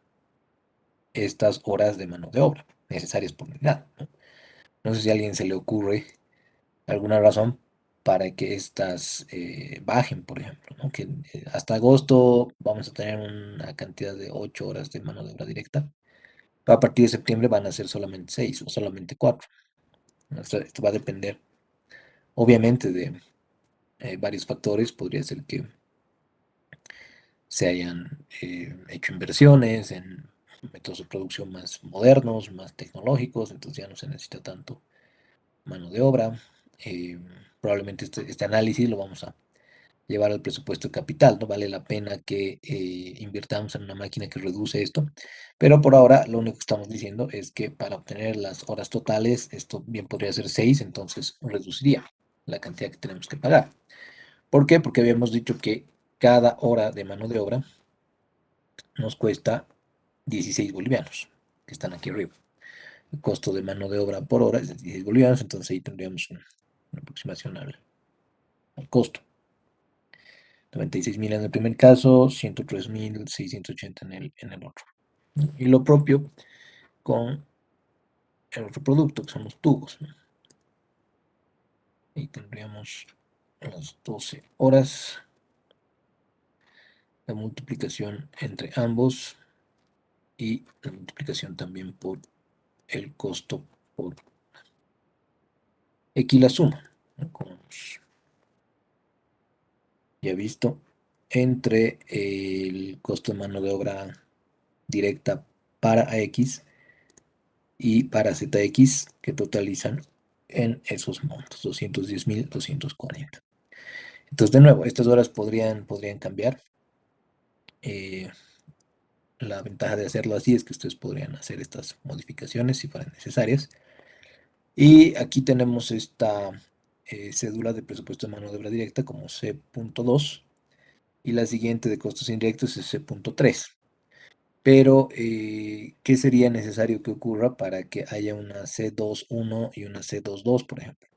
estas horas de mano de obra necesarias por unidad, ¿no? No sé si a alguien se le ocurre alguna razón para que estas bajen, por ejemplo, ¿no? Que hasta agosto vamos a tener una cantidad de 8 horas de mano de obra directa. A partir de septiembre van a ser solamente 6 o solamente 4. Esto va a depender, obviamente, de varios factores. Podría ser que se hayan hecho inversiones en métodos de producción más modernos, más tecnológicos, entonces ya no se necesita tanto mano de obra. Eh, Probablemente este análisis lo vamos a llevar al presupuesto de capital, ¿no? Vale la pena que invirtamos en una máquina que reduce esto, pero por ahora lo único que estamos diciendo es que para obtener las horas totales, esto bien podría ser 6, entonces reduciría la cantidad que tenemos que pagar. ¿Por qué? Porque habíamos dicho que cada hora de mano de obra nos cuesta 16 bolivianos, que están aquí arriba. El costo de mano de obra por hora es de 16 bolivianos, entonces ahí tendríamos una aproximación al costo. 96.000 en el primer caso, 103.680 en el otro, ¿no? Y lo propio con el otro producto, que son los tubos, ¿no? Ahí tendríamos las 12 horas, la multiplicación entre ambos y la multiplicación también por el costo por X la suma, ¿no? Como hemos ya visto, entre el costo de mano de obra directa para AX y para ZX, que totalizan en esos montos, 210.240. Entonces, de nuevo, estas horas podrían cambiar. Eh, la ventaja de hacerlo así es que ustedes podrían hacer estas modificaciones si fueran necesarias. Y aquí tenemos esta cédula de presupuesto de mano de obra directa como C.2 y la siguiente de costos indirectos es C.3. Pero, ¿qué sería necesario que ocurra para que haya una C21 y una C22, por ejemplo?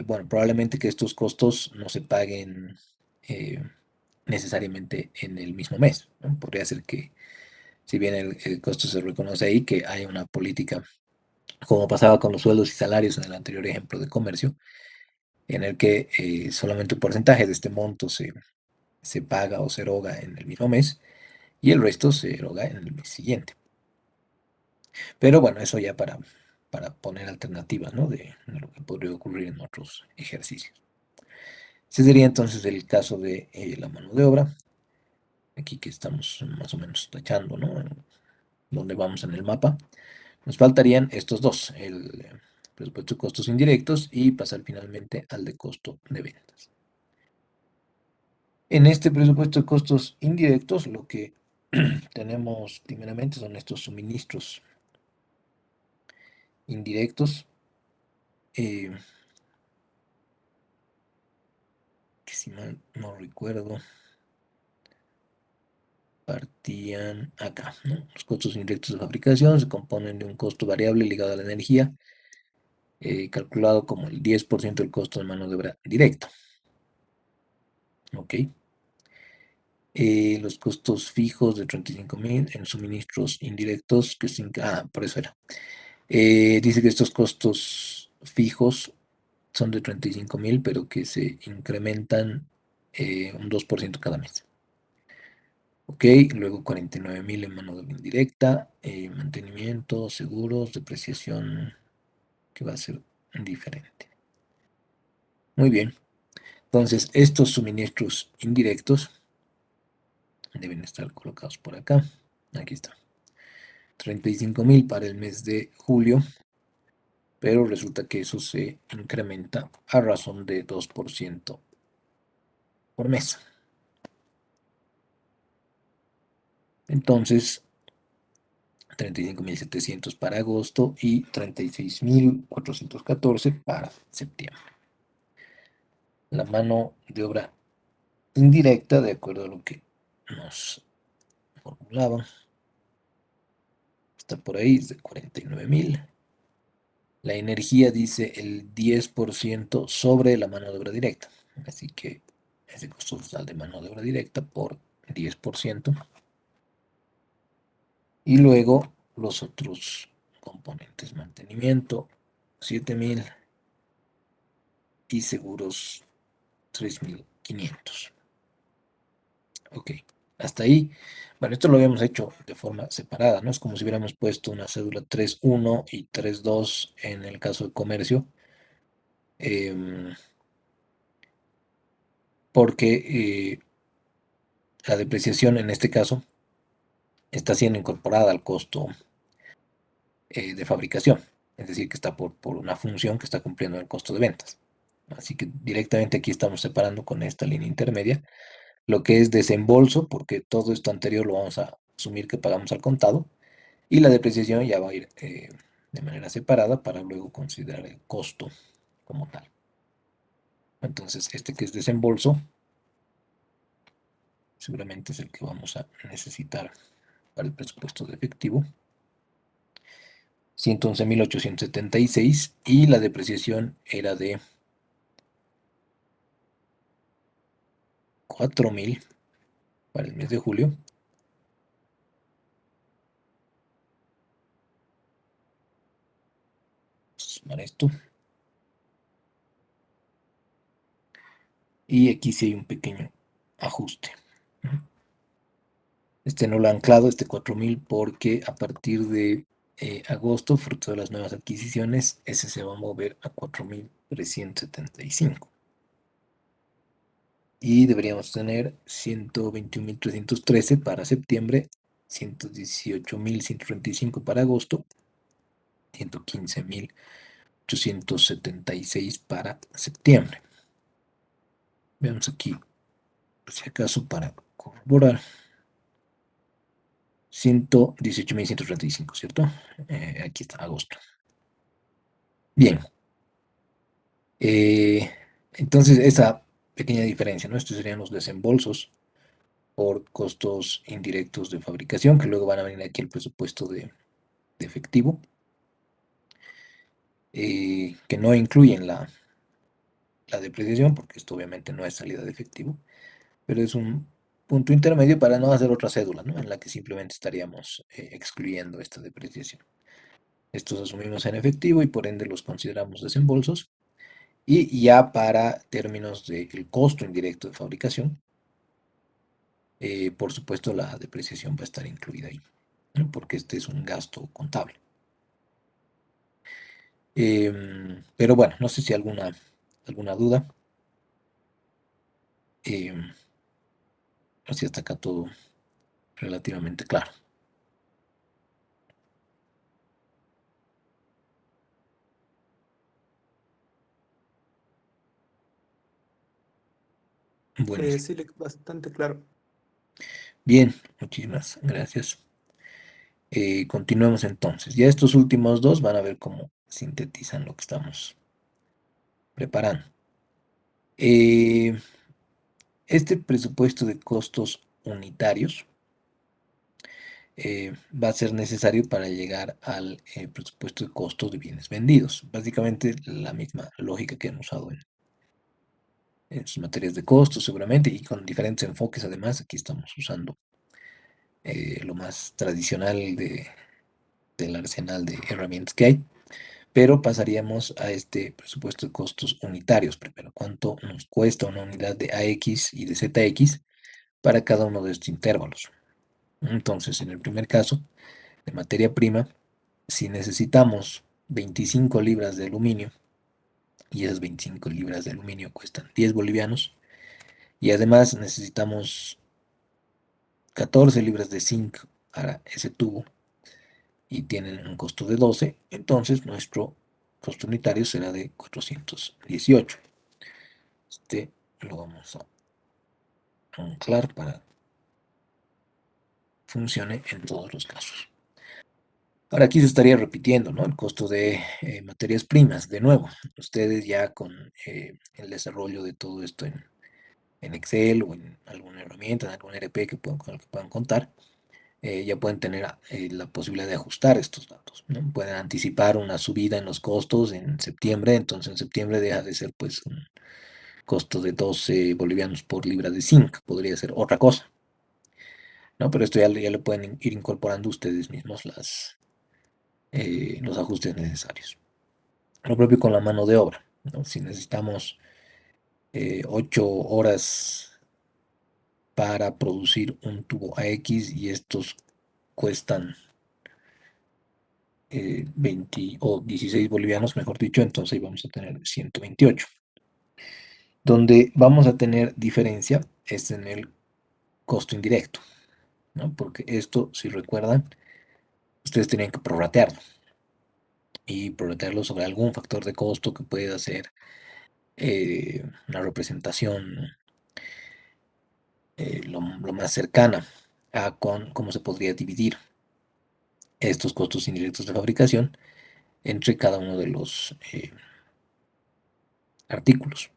Bueno, probablemente que estos costos no se paguen eh, necesariamente en el mismo mes, ¿no? Podría ser que, si bien el costo se reconoce ahí, que haya una política, como pasaba con los sueldos y salarios en el anterior ejemplo de comercio, en el que solamente un porcentaje de este monto se paga o se eroga en el mismo mes y el resto se eroga en el mes siguiente. Pero bueno, eso ya para poner alternativas, ¿no? De lo que podría ocurrir en otros ejercicios. Ese sería entonces el caso de la mano de obra. Aquí que estamos más o menos tachando, ¿no? Donde vamos en el mapa. Nos faltarían estos dos, el presupuesto de costos indirectos y pasar finalmente al de costo de ventas. En este presupuesto de costos indirectos, lo que tenemos primeramente son estos suministros indirectos, eh, que si mal no recuerdo, partían acá, ¿no? Los costos indirectos de fabricación se componen de un costo variable ligado a la energía, calculado como el 10% del costo de mano de obra directa. ¿Ok? Los costos fijos de 35.000 en suministros indirectos, que por eso era. Dice que estos costos fijos son de 35.000, pero que se incrementan un 2% cada mes. Ok, luego 49.000 en mano de obra indirecta, mantenimiento, seguros, depreciación, que va a ser diferente. Muy bien, entonces estos suministros indirectos deben estar colocados por acá. Aquí está. 35.000 para el mes de julio, pero resulta que eso se incrementa a razón de 2% por mes. Entonces, 35.700 para agosto y 36.414 para septiembre. La mano de obra indirecta, de acuerdo a lo que nos formulaban, está por ahí, es de 49.000. La energía dice el 10% sobre la mano de obra directa. Así que ese costo total de mano de obra directa por 10%. Y luego los otros componentes, mantenimiento 7.000 y seguros 3.500. Ok, hasta ahí. Bueno, esto lo habíamos hecho de forma separada, ¿no? Es como si hubiéramos puesto una cédula 3.1 y 3.2 en el caso de comercio, em, porque la depreciación en este caso está siendo incorporada al costo de fabricación, es decir, que está por una función que está cumpliendo el costo de ventas. Así que directamente aquí estamos separando con esta línea intermedia lo que es desembolso, porque todo esto anterior lo vamos a asumir que pagamos al contado, y la depreciación ya va a ir de manera separada para luego considerar el costo como tal. Entonces, este que es desembolso, seguramente es el que vamos a necesitar para el presupuesto de efectivo. 111.876 y la depreciación era de 4.000 para el mes de julio. Para esto. Y aquí sí hay un pequeño ajuste. Este no lo ha anclado, este 4.000, porque a partir de agosto, fruto de las nuevas adquisiciones, ese se va a mover a 4.375. Y deberíamos tener 121.313 para septiembre, 118.135 para agosto, 115.876 para septiembre. Veamos aquí, por si acaso, para corroborar. 118.135, ¿cierto? Aquí está, agosto. Bien. Eh, entonces, esa pequeña diferencia, ¿no? Estos serían los desembolsos por costos indirectos de fabricación, que luego van a venir aquí el presupuesto de efectivo, que no incluyen la depreciación, porque esto obviamente no es salida de efectivo, pero es un punto intermedio para no hacer otra cédula, ¿no? En la que simplemente estaríamos excluyendo esta depreciación. Estos asumimos en efectivo y por ende los consideramos desembolsos. Y ya para términos del costo indirecto de fabricación, por supuesto la depreciación va a estar incluida ahí, ¿no? Porque este es un gasto contable. Pero bueno, no sé si alguna duda. Así hasta acá todo relativamente claro. Buenísimo. Sí, bastante claro. Bien, muchísimas gracias. Continuemos entonces. Ya estos últimos dos van a ver cómo sintetizan lo que estamos preparando. Eh, este presupuesto de costos unitarios va a ser necesario para llegar al presupuesto de costos de bienes vendidos. Básicamente la misma lógica que hemos usado en sus materias de costos seguramente y con diferentes enfoques además. Aquí estamos usando lo más tradicional del arsenal de herramientas que hay, pero pasaríamos a este presupuesto de costos unitarios primero. ¿Cuánto nos cuesta una unidad de AX y de ZX para cada uno de estos intervalos? Entonces, en el primer caso, de materia prima, si necesitamos 25 libras de aluminio, y esas 25 libras de aluminio cuestan 10 bolivianos, y además necesitamos 14 libras de zinc para ese tubo, y tienen un costo de 12, entonces nuestro costo unitario será de 418. Este lo vamos a anclar para que funcione en todos los casos. Ahora aquí se estaría repitiendo, ¿no? El costo de materias primas. De nuevo, ustedes ya con el desarrollo de todo esto en Excel o en alguna herramienta, en algún ERP con el que puedan contar, ya pueden tener la posibilidad de ajustar estos datos, ¿no? Pueden anticipar una subida en los costos en septiembre, entonces en septiembre deja de ser pues un costo de 12 bolivianos por libra de zinc, podría ser otra cosa, ¿no? Pero esto ya le pueden ir incorporando ustedes mismos los ajustes necesarios. Lo propio con la mano de obra, ¿no? Si necesitamos 8 horas para producir un tubo AX y estos cuestan 20 o 16 bolivianos, mejor dicho, entonces vamos a tener 128. Donde vamos a tener diferencia es en el costo indirecto, ¿no? Porque esto, si recuerdan, ustedes tenían que prorratearlo y prorratearlo sobre algún factor de costo que pueda ser una representación lo más cercana a cómo se podría dividir estos costos indirectos de fabricación entre cada uno de los artículos.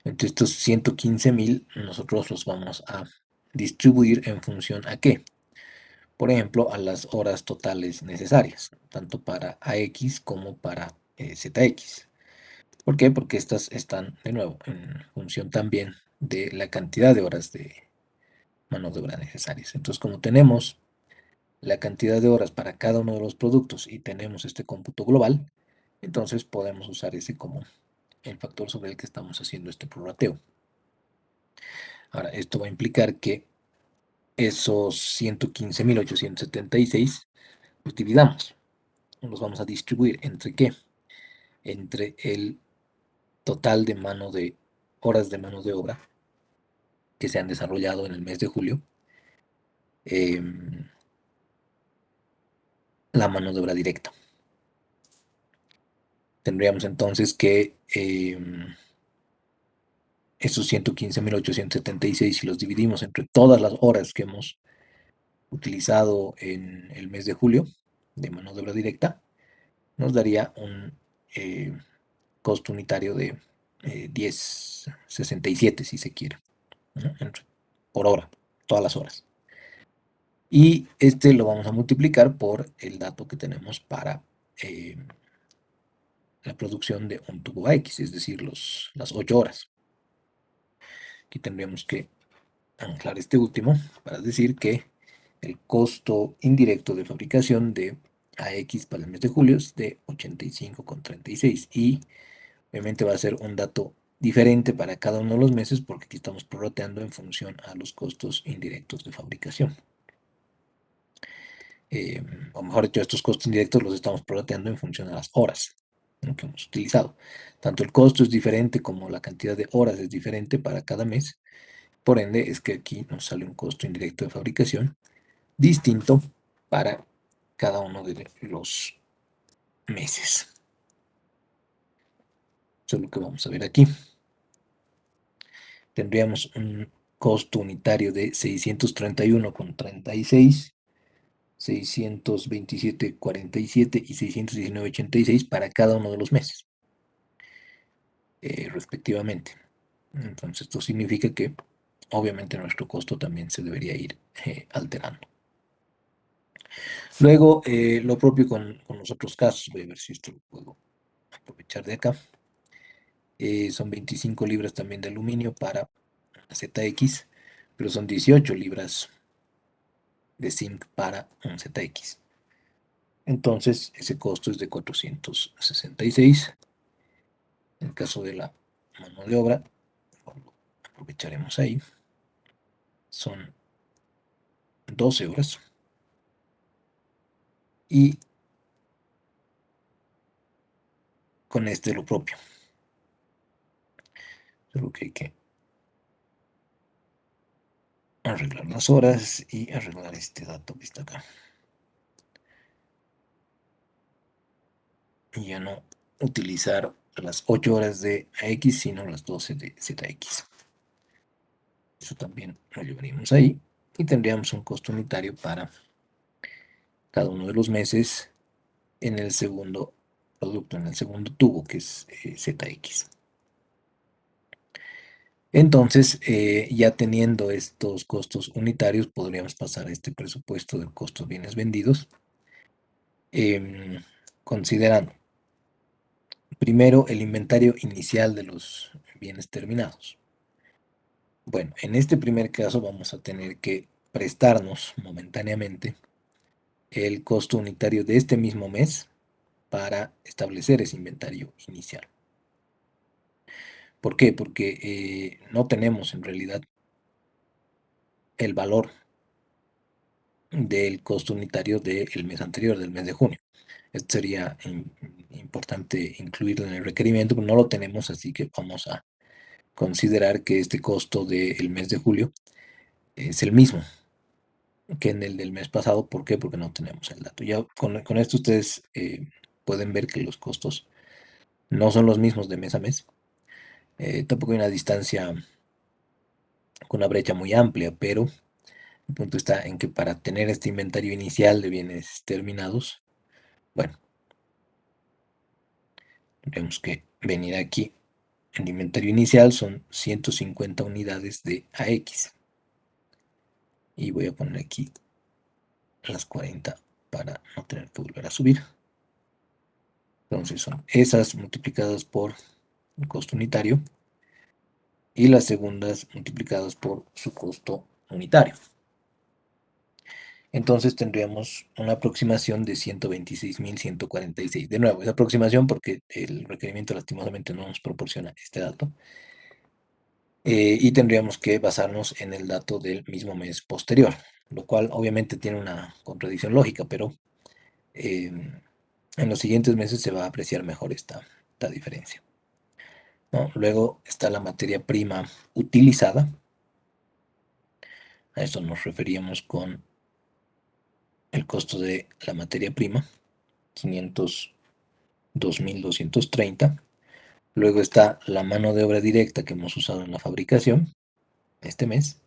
Entre estos 115.000 nosotros los vamos a distribuir en función a qué. Por ejemplo, a las horas totales necesarias, tanto para AX como para ZX. ¿Por qué? Porque estas están, de nuevo, en función también de la cantidad de horas de mano de obra necesarias. Entonces, como tenemos la cantidad de horas para cada uno de los productos y tenemos este cómputo global, entonces podemos usar ese como el factor sobre el que estamos haciendo este prorrateo. Ahora, esto va a implicar que esos 115.876 los dividamos. Los vamos a distribuir entre qué? Entre el total de horas de mano de obra que se han desarrollado en el mes de julio, la mano de obra directa. Tendríamos entonces que esos 115.876, si los dividimos entre todas las horas que hemos utilizado en el mes de julio de mano de obra directa, nos daría un costo unitario de 10,67 si se quiere, ¿no? Por hora, todas las horas. Y este lo vamos a multiplicar por el dato que tenemos para la producción de un tubo X, es decir, las 8 horas. Aquí tendríamos que anclar este último para decir que el costo indirecto de fabricación de AX para el mes de julio es de 85,36 y obviamente va a ser un dato diferente para cada uno de los meses porque aquí estamos prorrateando en función a los costos indirectos de fabricación. O mejor dicho, estos costos indirectos los estamos prorrateando en función a las horas, ¿no?, que hemos utilizado. Tanto el costo es diferente como la cantidad de horas es diferente para cada mes. Por ende, es que aquí nos sale un costo indirecto de fabricación distinto para cada uno de los meses. Eso es lo que vamos a ver aquí. Tendríamos un costo unitario de 631,36, 627,47 y 619,86 para cada uno de los meses, respectivamente. Entonces, esto significa que obviamente nuestro costo también se debería ir alterando. Luego, lo propio con los otros casos. Voy a ver si esto lo puedo aprovechar de acá. Son 25 libras también de aluminio para ZX, pero son 18 libras de zinc para un ZX. Entonces, ese costo es de 466. En el caso de la mano de obra, lo aprovecharemos ahí. Son 12 horas. Y con este lo propio. Solo que hay que arreglar las horas y arreglar este dato que está acá. Y ya no utilizar las 8 horas de AX, sino las 12 de ZX. Eso también lo llevaríamos ahí. Y tendríamos un costo unitario para cada uno de los meses en el segundo producto, en el segundo tubo, que es ZX. Entonces, ya teniendo estos costos unitarios, podríamos pasar a este presupuesto del costo de bienes vendidos, considerando primero el inventario inicial de los bienes terminados. Bueno, en este primer caso vamos a tener que prestarnos momentáneamente el costo unitario de este mismo mes para establecer ese inventario inicial. ¿Por qué? Porque no tenemos en realidad el valor del costo unitario del mes anterior, del mes de junio. Esto sería importante incluirlo en el requerimiento, pero no lo tenemos, así que vamos a considerar que este costo del mes de julio es el mismo que en el del mes pasado. ¿Por qué? Porque no tenemos el dato. Ya con esto ustedes pueden ver que los costos no son los mismos de mes a mes. Tampoco hay una distancia con una brecha muy amplia, pero el punto está en que para tener este inventario inicial de bienes terminados, bueno, tenemos que venir aquí. El inventario inicial son 150 unidades de AX. Y voy a poner aquí las 40 para no tener que volver a subir. Entonces son esas multiplicadas por el costo unitario y las segundas multiplicadas por su costo unitario. Entonces tendríamos una aproximación de 126.146. De nuevo, es aproximación porque el requerimiento lastimosamente no nos proporciona este dato. Y tendríamos que basarnos en el dato del mismo mes posterior, lo cual obviamente tiene una contradicción lógica, pero en los siguientes meses se va a apreciar mejor esta diferencia, ¿no? Luego está la materia prima utilizada. A esto nos referíamos con el costo de la materia prima, 502.230. Luego está la mano de obra directa que hemos usado en la fabricación este mes,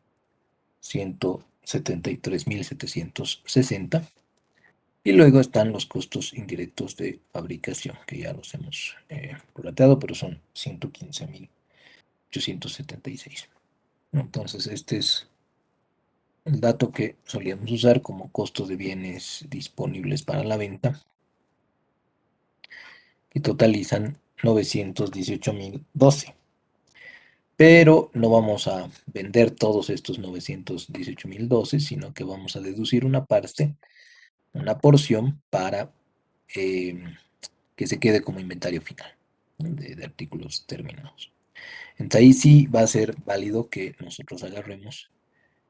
173.760. Y luego están los costos indirectos de fabricación, que ya los hemos prorrateado, pero son 115.876. Entonces, este es el dato que solíamos usar como costo de bienes disponibles para la venta, que totalizan 918.012. Pero no vamos a vender todos estos 918.012, sino que vamos a deducir una parte, una porción para que se quede como inventario final de artículos terminados. Entonces ahí sí va a ser válido que nosotros agarremos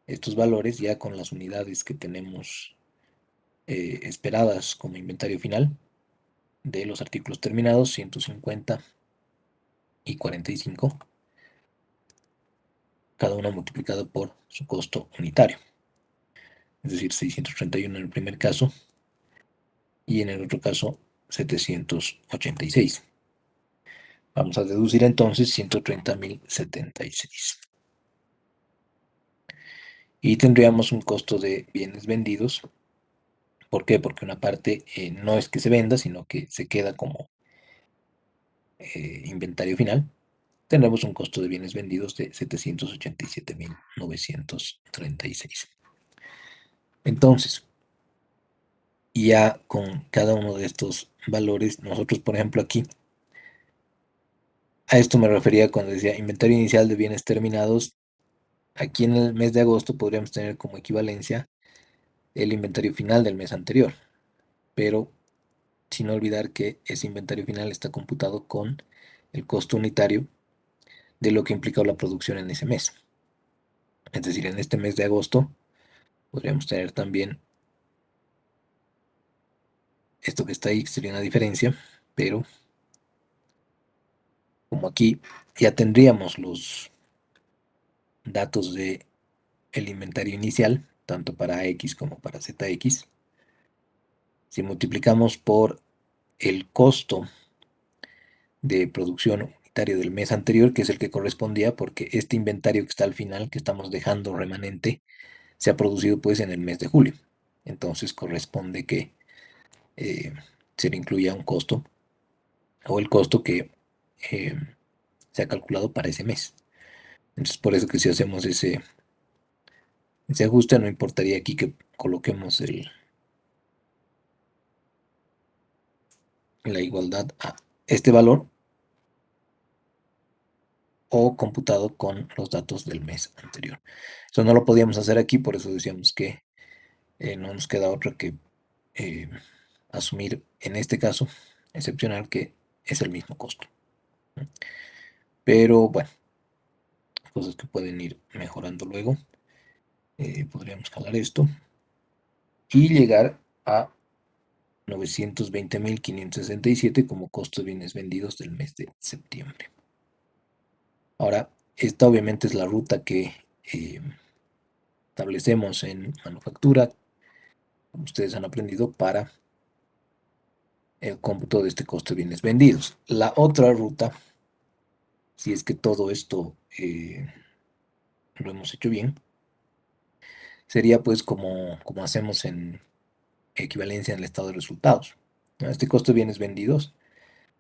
estos valores ya con las unidades que tenemos esperadas como inventario final de los artículos terminados, 150 y 45, cada uno multiplicado por su costo unitario, es decir, 631 en el primer caso y en el otro caso 786. Vamos a deducir entonces 130.076. Y tendríamos un costo de bienes vendidos. ¿Por qué? Porque una parte no es que se venda, sino que se queda como inventario final. Tendremos un costo de bienes vendidos de 787.936. Entonces, ya con cada uno de estos valores, nosotros, por ejemplo, aquí, a esto me refería cuando decía inventario inicial de bienes terminados. Aquí en el mes de agosto podríamos tener como equivalencia el inventario final del mes anterior, pero sin olvidar que ese inventario final está computado con el costo unitario de lo que implica la producción en ese mes. Es decir, en este mes de agosto podríamos tener también esto que está ahí, que sería una diferencia, pero como aquí ya tendríamos los datos de el inventario inicial, tanto para X como para ZX, si multiplicamos por el costo de producción unitario del mes anterior, que es el que correspondía, porque este inventario que está al final, que estamos dejando remanente, se ha producido pues en el mes de julio. Entonces corresponde que eh, se le incluya un costo o el costo que eh, se ha calculado para ese mes. Entonces por eso que si hacemos ese ajuste, no importaría aquí que coloquemos la igualdad a este valor o computado con los datos del mes anterior. Eso no lo podíamos hacer aquí, por eso decíamos que no nos queda otra que eh, asumir en este caso excepcional que es el mismo costo, ¿no? Pero bueno, cosas que pueden ir mejorando luego. Podríamos jalar esto y llegar a 920.567 como costo de bienes vendidos del mes de septiembre. Ahora, esta obviamente es la ruta que establecemos en manufactura, como ustedes han aprendido, para el cómputo de este costo de bienes vendidos. La otra ruta, si es que todo esto lo hemos hecho bien, sería pues como hacemos en equivalencia en el estado de resultados, ¿no? Este costo de bienes vendidos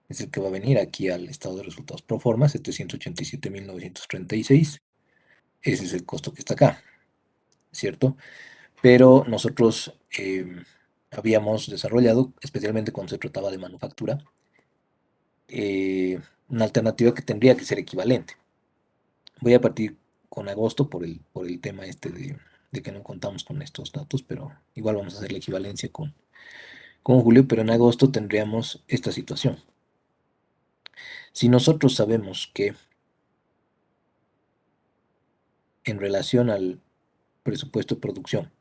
es el que va a venir aquí al estado de resultados pro forma, 787.936. Ese es el costo que está acá, ¿cierto? Pero nosotros habíamos desarrollado, especialmente cuando se trataba de manufactura, una alternativa que tendría que ser equivalente. Voy a partir con agosto por el tema este de que no contamos con estos datos, pero igual vamos a hacer la equivalencia con julio, pero en agosto tendríamos esta situación. Si nosotros sabemos que en relación al presupuesto de producción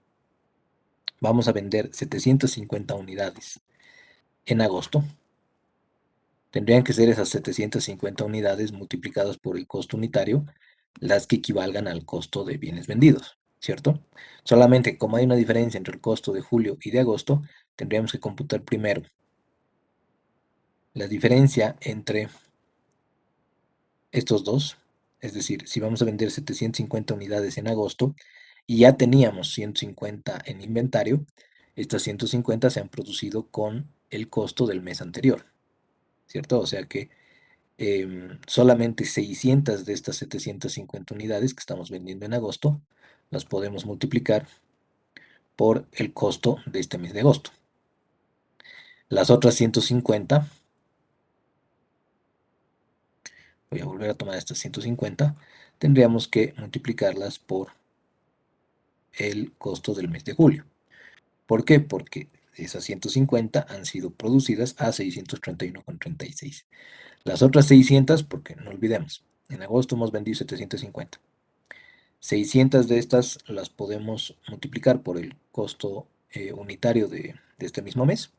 vamos a vender 750 unidades en agosto, tendrían que ser esas 750 unidades multiplicadas por el costo unitario, las que equivalgan al costo de bienes vendidos, ¿cierto? Solamente como hay una diferencia entre el costo de julio y de agosto, tendríamos que computar primero la diferencia entre estos dos, es decir, si vamos a vender 750 unidades en agosto y ya teníamos 150 en inventario, estas 150 se han producido con el costo del mes anterior, ¿cierto? O sea que solamente 600 de estas 750 unidades que estamos vendiendo en agosto las podemos multiplicar por el costo de este mes de agosto. Las otras 150, voy a volver a tomar estas 150, tendríamos que multiplicarlas por el costo del mes de julio. ¿Por qué? Porque esas 150 han sido producidas a 631,36. Las otras 600, porque no olvidemos, en agosto hemos vendido 750. 600 de estas las podemos multiplicar por el costo unitario de este mismo mes,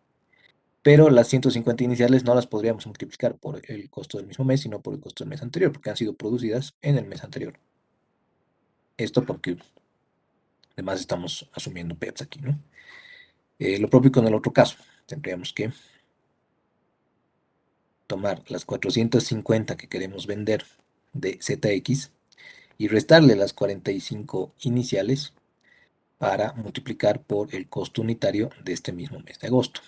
pero las 150 iniciales no las podríamos multiplicar por el costo del mismo mes, sino por el costo del mes anterior, porque han sido producidas en el mes anterior. Esto porque además estamos asumiendo PEPs aquí, ¿no? Lo propio con el otro caso. Tendríamos que tomar las 450 que queremos vender de ZX y restarle las 45 iniciales para multiplicar por el costo unitario de este mismo mes de agosto,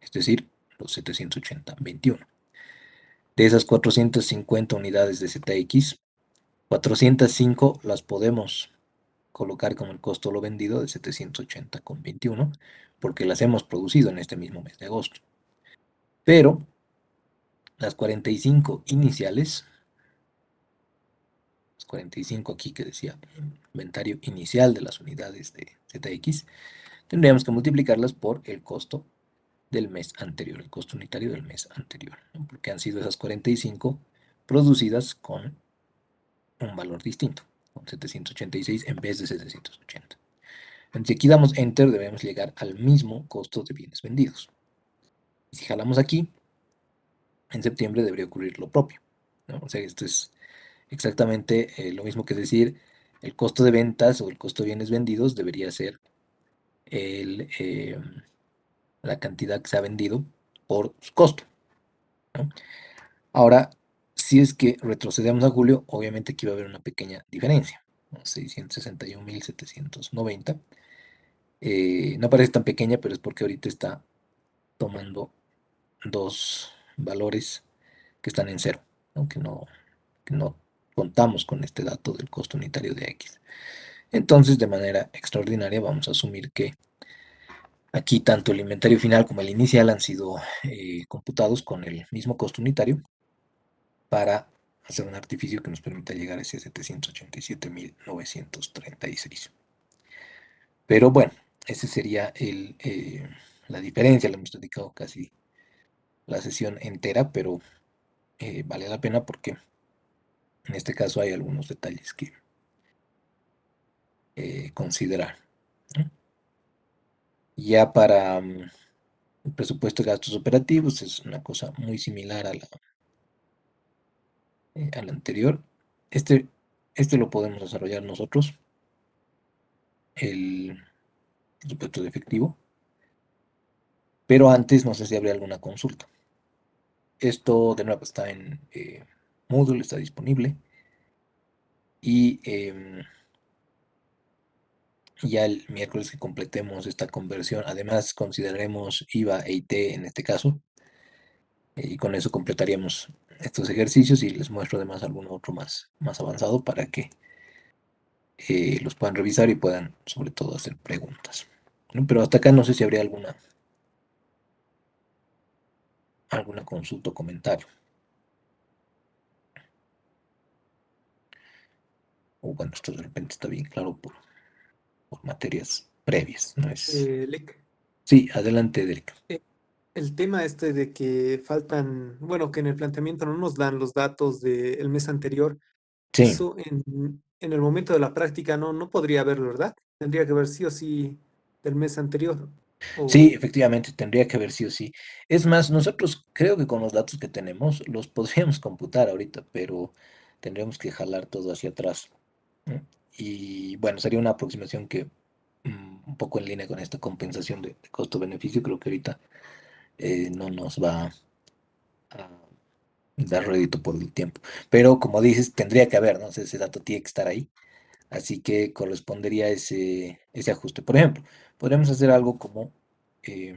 es decir, los 780,21. De esas 450 unidades de ZX, 405 las podemos colocar como el costo lo vendido de 780,21 porque las hemos producido en este mismo mes de agosto. Pero las 45 iniciales, las 45 aquí que decía inventario inicial de las unidades de ZX, tendríamos que multiplicarlas por el costo del mes anterior, el costo unitario del mes anterior, ¿no? Porque han sido esas 45 producidas con un valor distinto, con 786 en vez de 780. Entonces, si aquí damos Enter, debemos llegar al mismo costo de bienes vendidos. Y si jalamos aquí, en septiembre debería ocurrir lo propio, ¿no? O sea, esto es exactamente lo mismo que decir el costo de ventas o el costo de bienes vendidos debería ser el, la cantidad que se ha vendido por su costo, ¿no? Ahora, si es que retrocedemos a julio, obviamente aquí va a haber una pequeña diferencia, ¿no? 661.790. No parece tan pequeña, pero es porque ahorita está tomando dos valores que están en cero, ¿no? Que no contamos con este dato del costo unitario de X. Entonces, de manera extraordinaria, vamos a asumir que aquí tanto el inventario final como el inicial han sido computados con el mismo costo unitario para hacer un artificio que nos permita llegar a ese 787.936. Pero bueno, ese sería la diferencia. Le hemos dedicado casi la sesión entera, pero vale la pena porque en este caso hay algunos detalles que considerar, ¿no? Ya para el presupuesto de gastos operativos es una cosa muy similar a la anterior. Este, este lo podemos desarrollar nosotros, el presupuesto de efectivo, pero antes no sé si habría alguna consulta. Esto de nuevo está en Moodle, está disponible y ya el miércoles que completemos esta conversión, además consideraremos IVA e IT en este caso, y con eso completaríamos estos ejercicios y les muestro además alguno otro más avanzado para que los puedan revisar y puedan sobre todo hacer preguntas, ¿no? Pero hasta acá no sé si habría alguna consulta o comentario, o bueno, esto de repente está bien claro por materias previas, ¿no es? Lick, Sí, adelante, Derek. eh, el tema este de que faltan, bueno, que en el planteamiento no nos dan los datos del mes anterior, Sí, eso en el momento de la práctica no podría haberlo, ¿verdad? Tendría que ver sí o sí del mes anterior. sí, O efectivamente, tendría que haber sí o sí. Es más, nosotros creo que con los datos que tenemos los podríamos computar ahorita, pero tendríamos que jalar todo hacia atrás, ¿no? Y bueno, sería una aproximación que un poco en línea con esta compensación de costo-beneficio, creo que ahorita no nos va a dar rédito por el tiempo. Pero como dices, tendría que haber, ¿no? O sea, ese dato tiene que estar ahí. Así que correspondería ese ajuste. Por ejemplo, podríamos hacer algo como, eh,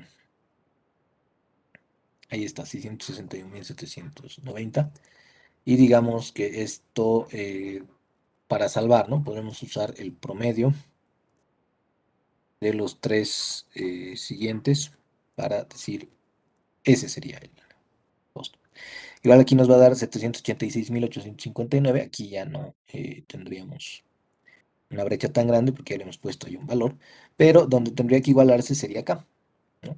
ahí está, 661.790. Y digamos que esto, para salvar, ¿no? Podemos usar el promedio de los tres siguientes para decir, ese sería el costo. Igual aquí nos va a dar 786.859. Aquí ya no tendríamos una brecha tan grande porque ya le hemos puesto ahí un valor, pero donde tendría que igualarse sería acá, ¿no?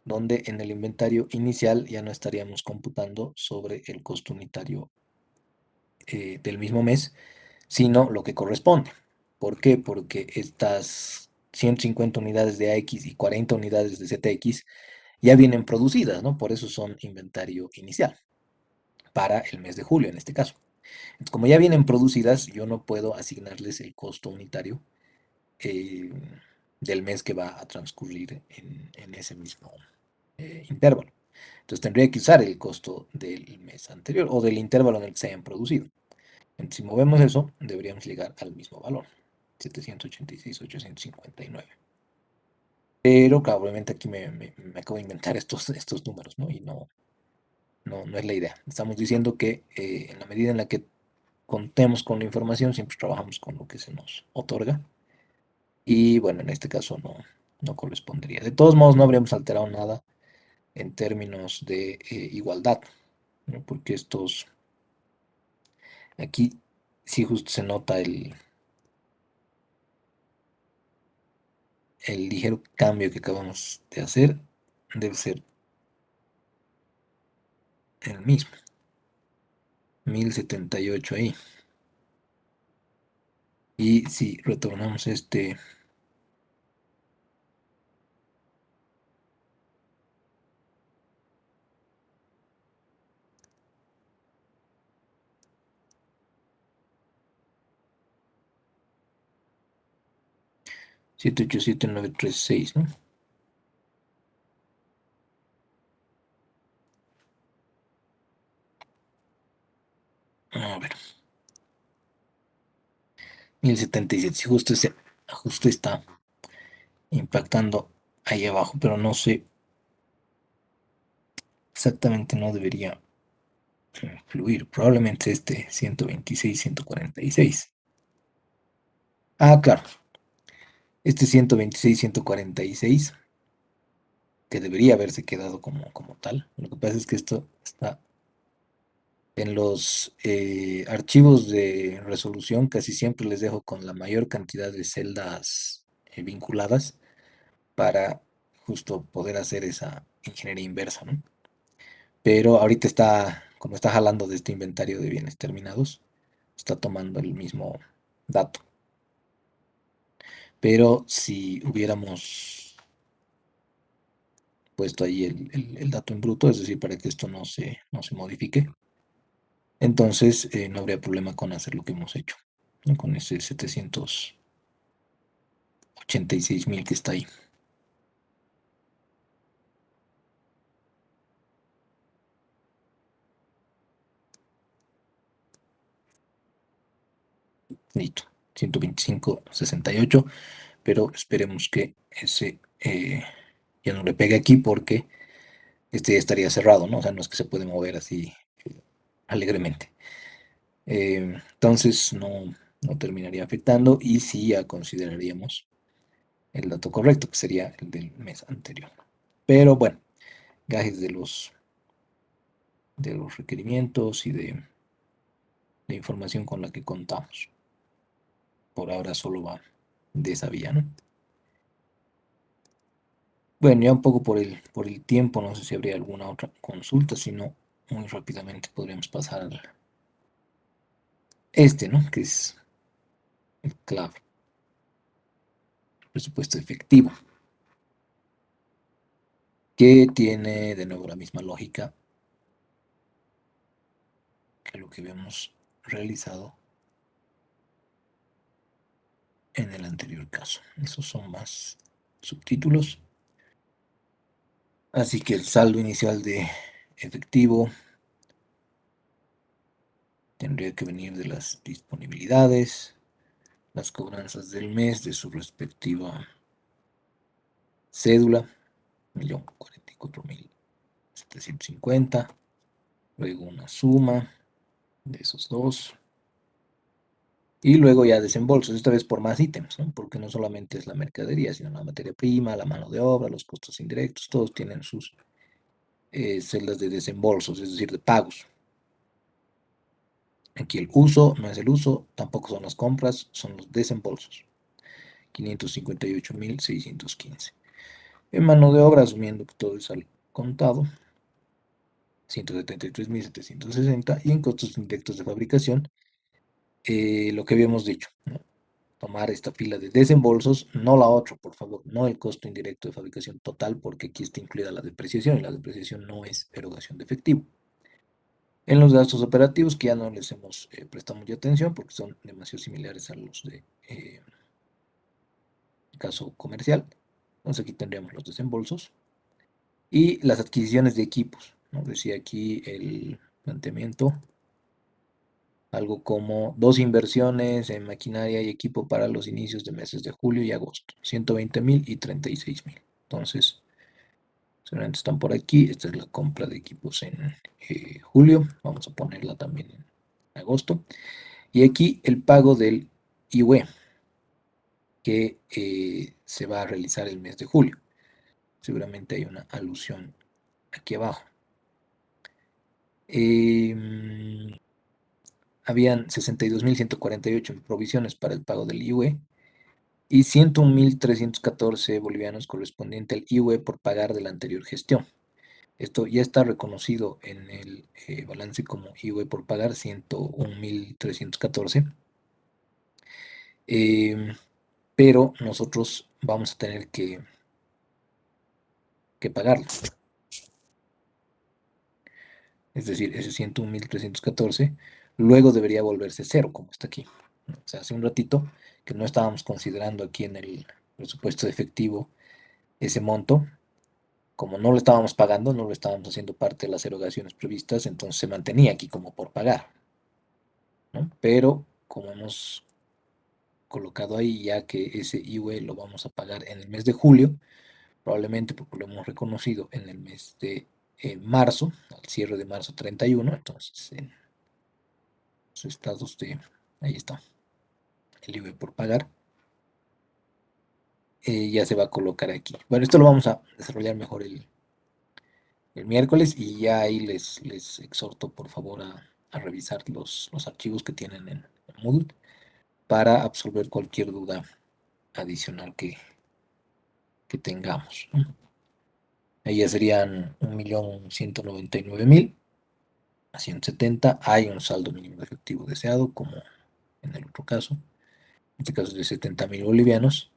Donde en el inventario inicial ya no estaríamos computando sobre el costo unitario del mismo mes, sino lo que corresponde. ¿Por qué? Porque estas 150 unidades de AX y 40 unidades de ZX ya vienen producidas, ¿no? Por eso son inventario inicial, para el mes de julio en este caso. Entonces, como ya vienen producidas, yo no puedo asignarles el costo unitario eh, del mes que va a transcurrir en ese mismo intervalo. Entonces tendría que usar el costo del mes anterior o del intervalo en el que se hayan producido. Entonces, si movemos eso, deberíamos llegar al mismo valor, 786.859. Pero, claro, obviamente aquí me acabo de inventar estos números, ¿no? Y no es la idea. Estamos diciendo que en la medida en la que contemos con la información, siempre trabajamos con lo que se nos otorga. Y bueno, en este caso no correspondería. De todos modos, no habríamos alterado nada en términos de igualdad, ¿no? Porque aquí sí justo se nota el ligero cambio que acabamos de hacer, debe ser el mismo, 1078 ahí. Y si retornamos 787.936, ¿no? A ver, 1077, si justo ese ajuste está impactando ahí abajo, pero no sé exactamente, no debería fluir. Probablemente 126, 146. Ah, claro, 126, 146, que debería haberse quedado como tal. Lo que pasa es que esto está En los archivos de resolución casi siempre les dejo con la mayor cantidad de celdas vinculadas para justo poder hacer esa ingeniería inversa, ¿no? Pero ahorita está, como está jalando de este inventario de bienes terminados, está tomando el mismo dato. Pero si hubiéramos puesto ahí el dato en bruto, es decir, para que esto no se modifique, entonces no habría problema con hacer lo que hemos hecho, ¿no? Con ese 786.000 que está ahí. Listo. 125.68, pero esperemos que ese ya no le pegue aquí porque este ya estaría cerrado, ¿no? O sea, no es que se puede mover así alegremente. Entonces no terminaría afectando y sí ya consideraríamos el dato correcto, que sería el del mes anterior. Pero bueno, gajes de los requerimientos y de información con la que contamos. Por ahora solo va de esa vía, ¿no? Bueno, ya un poco por el tiempo, no sé si habría alguna otra consulta, si no, muy rápidamente podríamos pasar al ¿no? Que es el clave, presupuesto efectivo, que tiene de nuevo la misma lógica que lo que habíamos realizado en el anterior caso. Esos son más subtítulos. Así que el saldo inicial de efectivo tendría que venir de las disponibilidades, las cobranzas del mes de su respectiva cédula, 1.044.750, luego una suma de esos dos, y luego ya desembolsos, esta vez por más ítems, ¿no? Porque no solamente es la mercadería, sino la materia prima, la mano de obra, los costos indirectos, todos tienen sus celdas de desembolsos, es decir, de pagos. Aquí el uso no es el uso, tampoco son las compras, son los desembolsos. 558.615. En mano de obra, asumiendo que todo es al contado, 173.760. Y en costos indirectos de fabricación, lo que habíamos dicho, ¿no? Tomar esta fila de desembolsos, no la otra, por favor, no el costo indirecto de fabricación total, porque aquí está incluida la depreciación y la depreciación no es erogación de efectivo. En los gastos operativos, que ya no les hemos prestado mucha atención porque son demasiado similares a los de caso comercial. Entonces aquí tendríamos los desembolsos y las adquisiciones de equipos, ¿no? Decía aquí el planteamiento, algo como 2 inversiones en maquinaria y equipo para los inicios de meses de julio y agosto, 120.000 y 36.000. Entonces, seguramente están por aquí. Esta es la compra de equipos en julio. Vamos a ponerla también en agosto. Y aquí el pago del IUE que se va a realizar el mes de julio. Seguramente hay una alusión aquí abajo. Habían 62.148 en provisiones para el pago del IUE y 101.314 bolivianos correspondiente al IUE por pagar de la anterior gestión. Esto ya está reconocido en el balance como IUE por pagar, 101.314. Pero nosotros vamos a tener que pagarlo. Es decir, ese 101.314 luego debería volverse cero, como está aquí. O sea, hace un ratito que no estábamos considerando aquí en el presupuesto de efectivo ese monto, como no lo estábamos pagando, no lo estábamos haciendo parte de las erogaciones previstas, entonces se mantenía aquí como por pagar, ¿no? Pero como hemos colocado ahí ya que ese IUE lo vamos a pagar en el mes de julio, probablemente porque lo hemos reconocido en el mes de marzo, al cierre de marzo 31, entonces en los estados de, ahí está, el IVA por pagar, ya se va a colocar aquí. Bueno, esto lo vamos a desarrollar mejor el miércoles y ya ahí les exhorto por favor a revisar los archivos que tienen en Moodle para absolver cualquier duda adicional que tengamos, ¿no? Ahí ya serían 1.199.170. Hay un saldo mínimo de efectivo deseado, como en el otro caso. En este caso es de 70.000 bolivianos.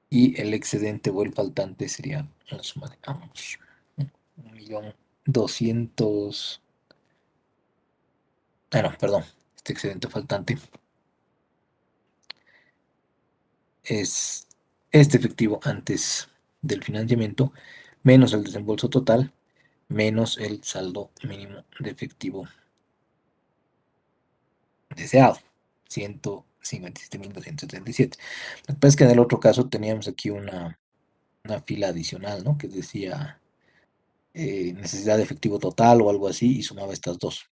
Y el excedente o el faltante sería la suma de ambos, ¿no? 1.200.000. Ah, no, perdón. Este excedente faltante es este efectivo antes del financiamiento, menos el desembolso total, menos el saldo mínimo de efectivo deseado, 157.277. Lo que pasa es que en el otro caso teníamos aquí una fila adicional, ¿no? Que decía necesidad de efectivo total o algo así y sumaba estas dos.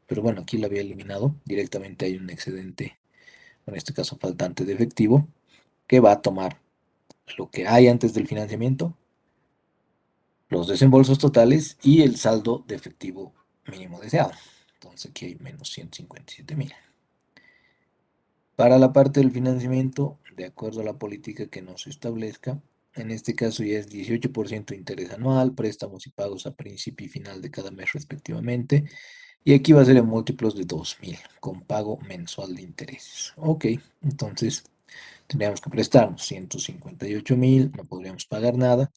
Pero bueno, aquí la había eliminado. Directamente hay un excedente, en este caso faltante de efectivo, que va a tomar lo que hay antes del financiamiento, los desembolsos totales y el saldo de efectivo mínimo deseado. Entonces aquí hay menos 157.000. Para la parte del financiamiento, de acuerdo a la política que nos establezca, en este caso ya es 18% de interés anual, préstamos y pagos a principio y final de cada mes respectivamente. Y aquí va a ser en múltiplos de 2.000, con pago mensual de intereses. Ok, entonces tendríamos que prestarnos 158.000, no podríamos pagar nada,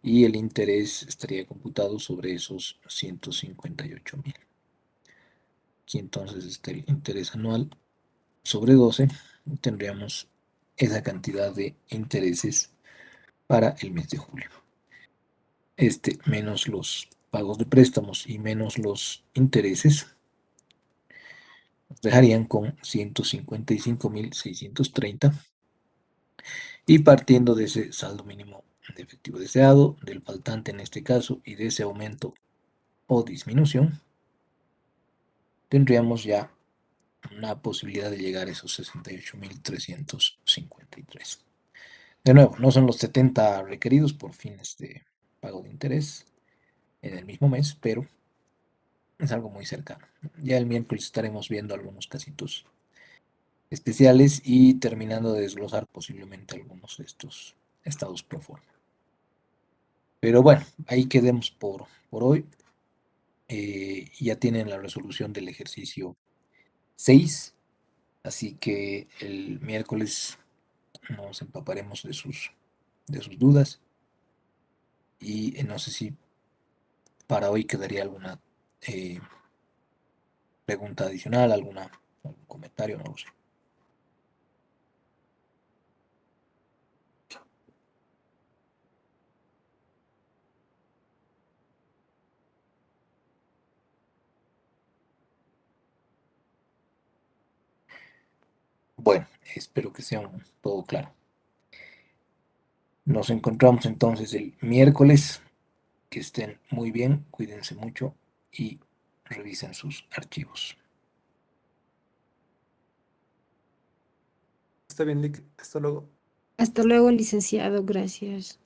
y el interés estaría computado sobre esos 158.000. Aquí entonces está el interés anual sobre 12, y tendríamos esa cantidad de intereses para el mes de julio. Este menos los pagos de préstamos y menos los intereses nos dejarían con 155.630, y partiendo de ese saldo mínimo de efectivo deseado, del faltante en este caso y de ese aumento o disminución, tendríamos ya una posibilidad de llegar a esos 68.353. De nuevo, no son los 70 requeridos por fines de pago de interés en el mismo mes, pero es algo muy cercano. Ya el miércoles estaremos viendo algunos casitos especiales y terminando de desglosar posiblemente algunos de estos estados pro forma. Pero bueno, ahí quedemos por hoy. Ya tienen la resolución del ejercicio 6, así que el miércoles nos empaparemos de sus dudas, y no sé si para hoy quedaría alguna eh, pregunta adicional, algún comentario, no lo sé. Bueno, espero que sea todo claro. Nos encontramos entonces el miércoles. Que estén muy bien, cuídense mucho y revisen sus archivos. Está bien, Lick. Hasta luego. Hasta luego, licenciado. Gracias.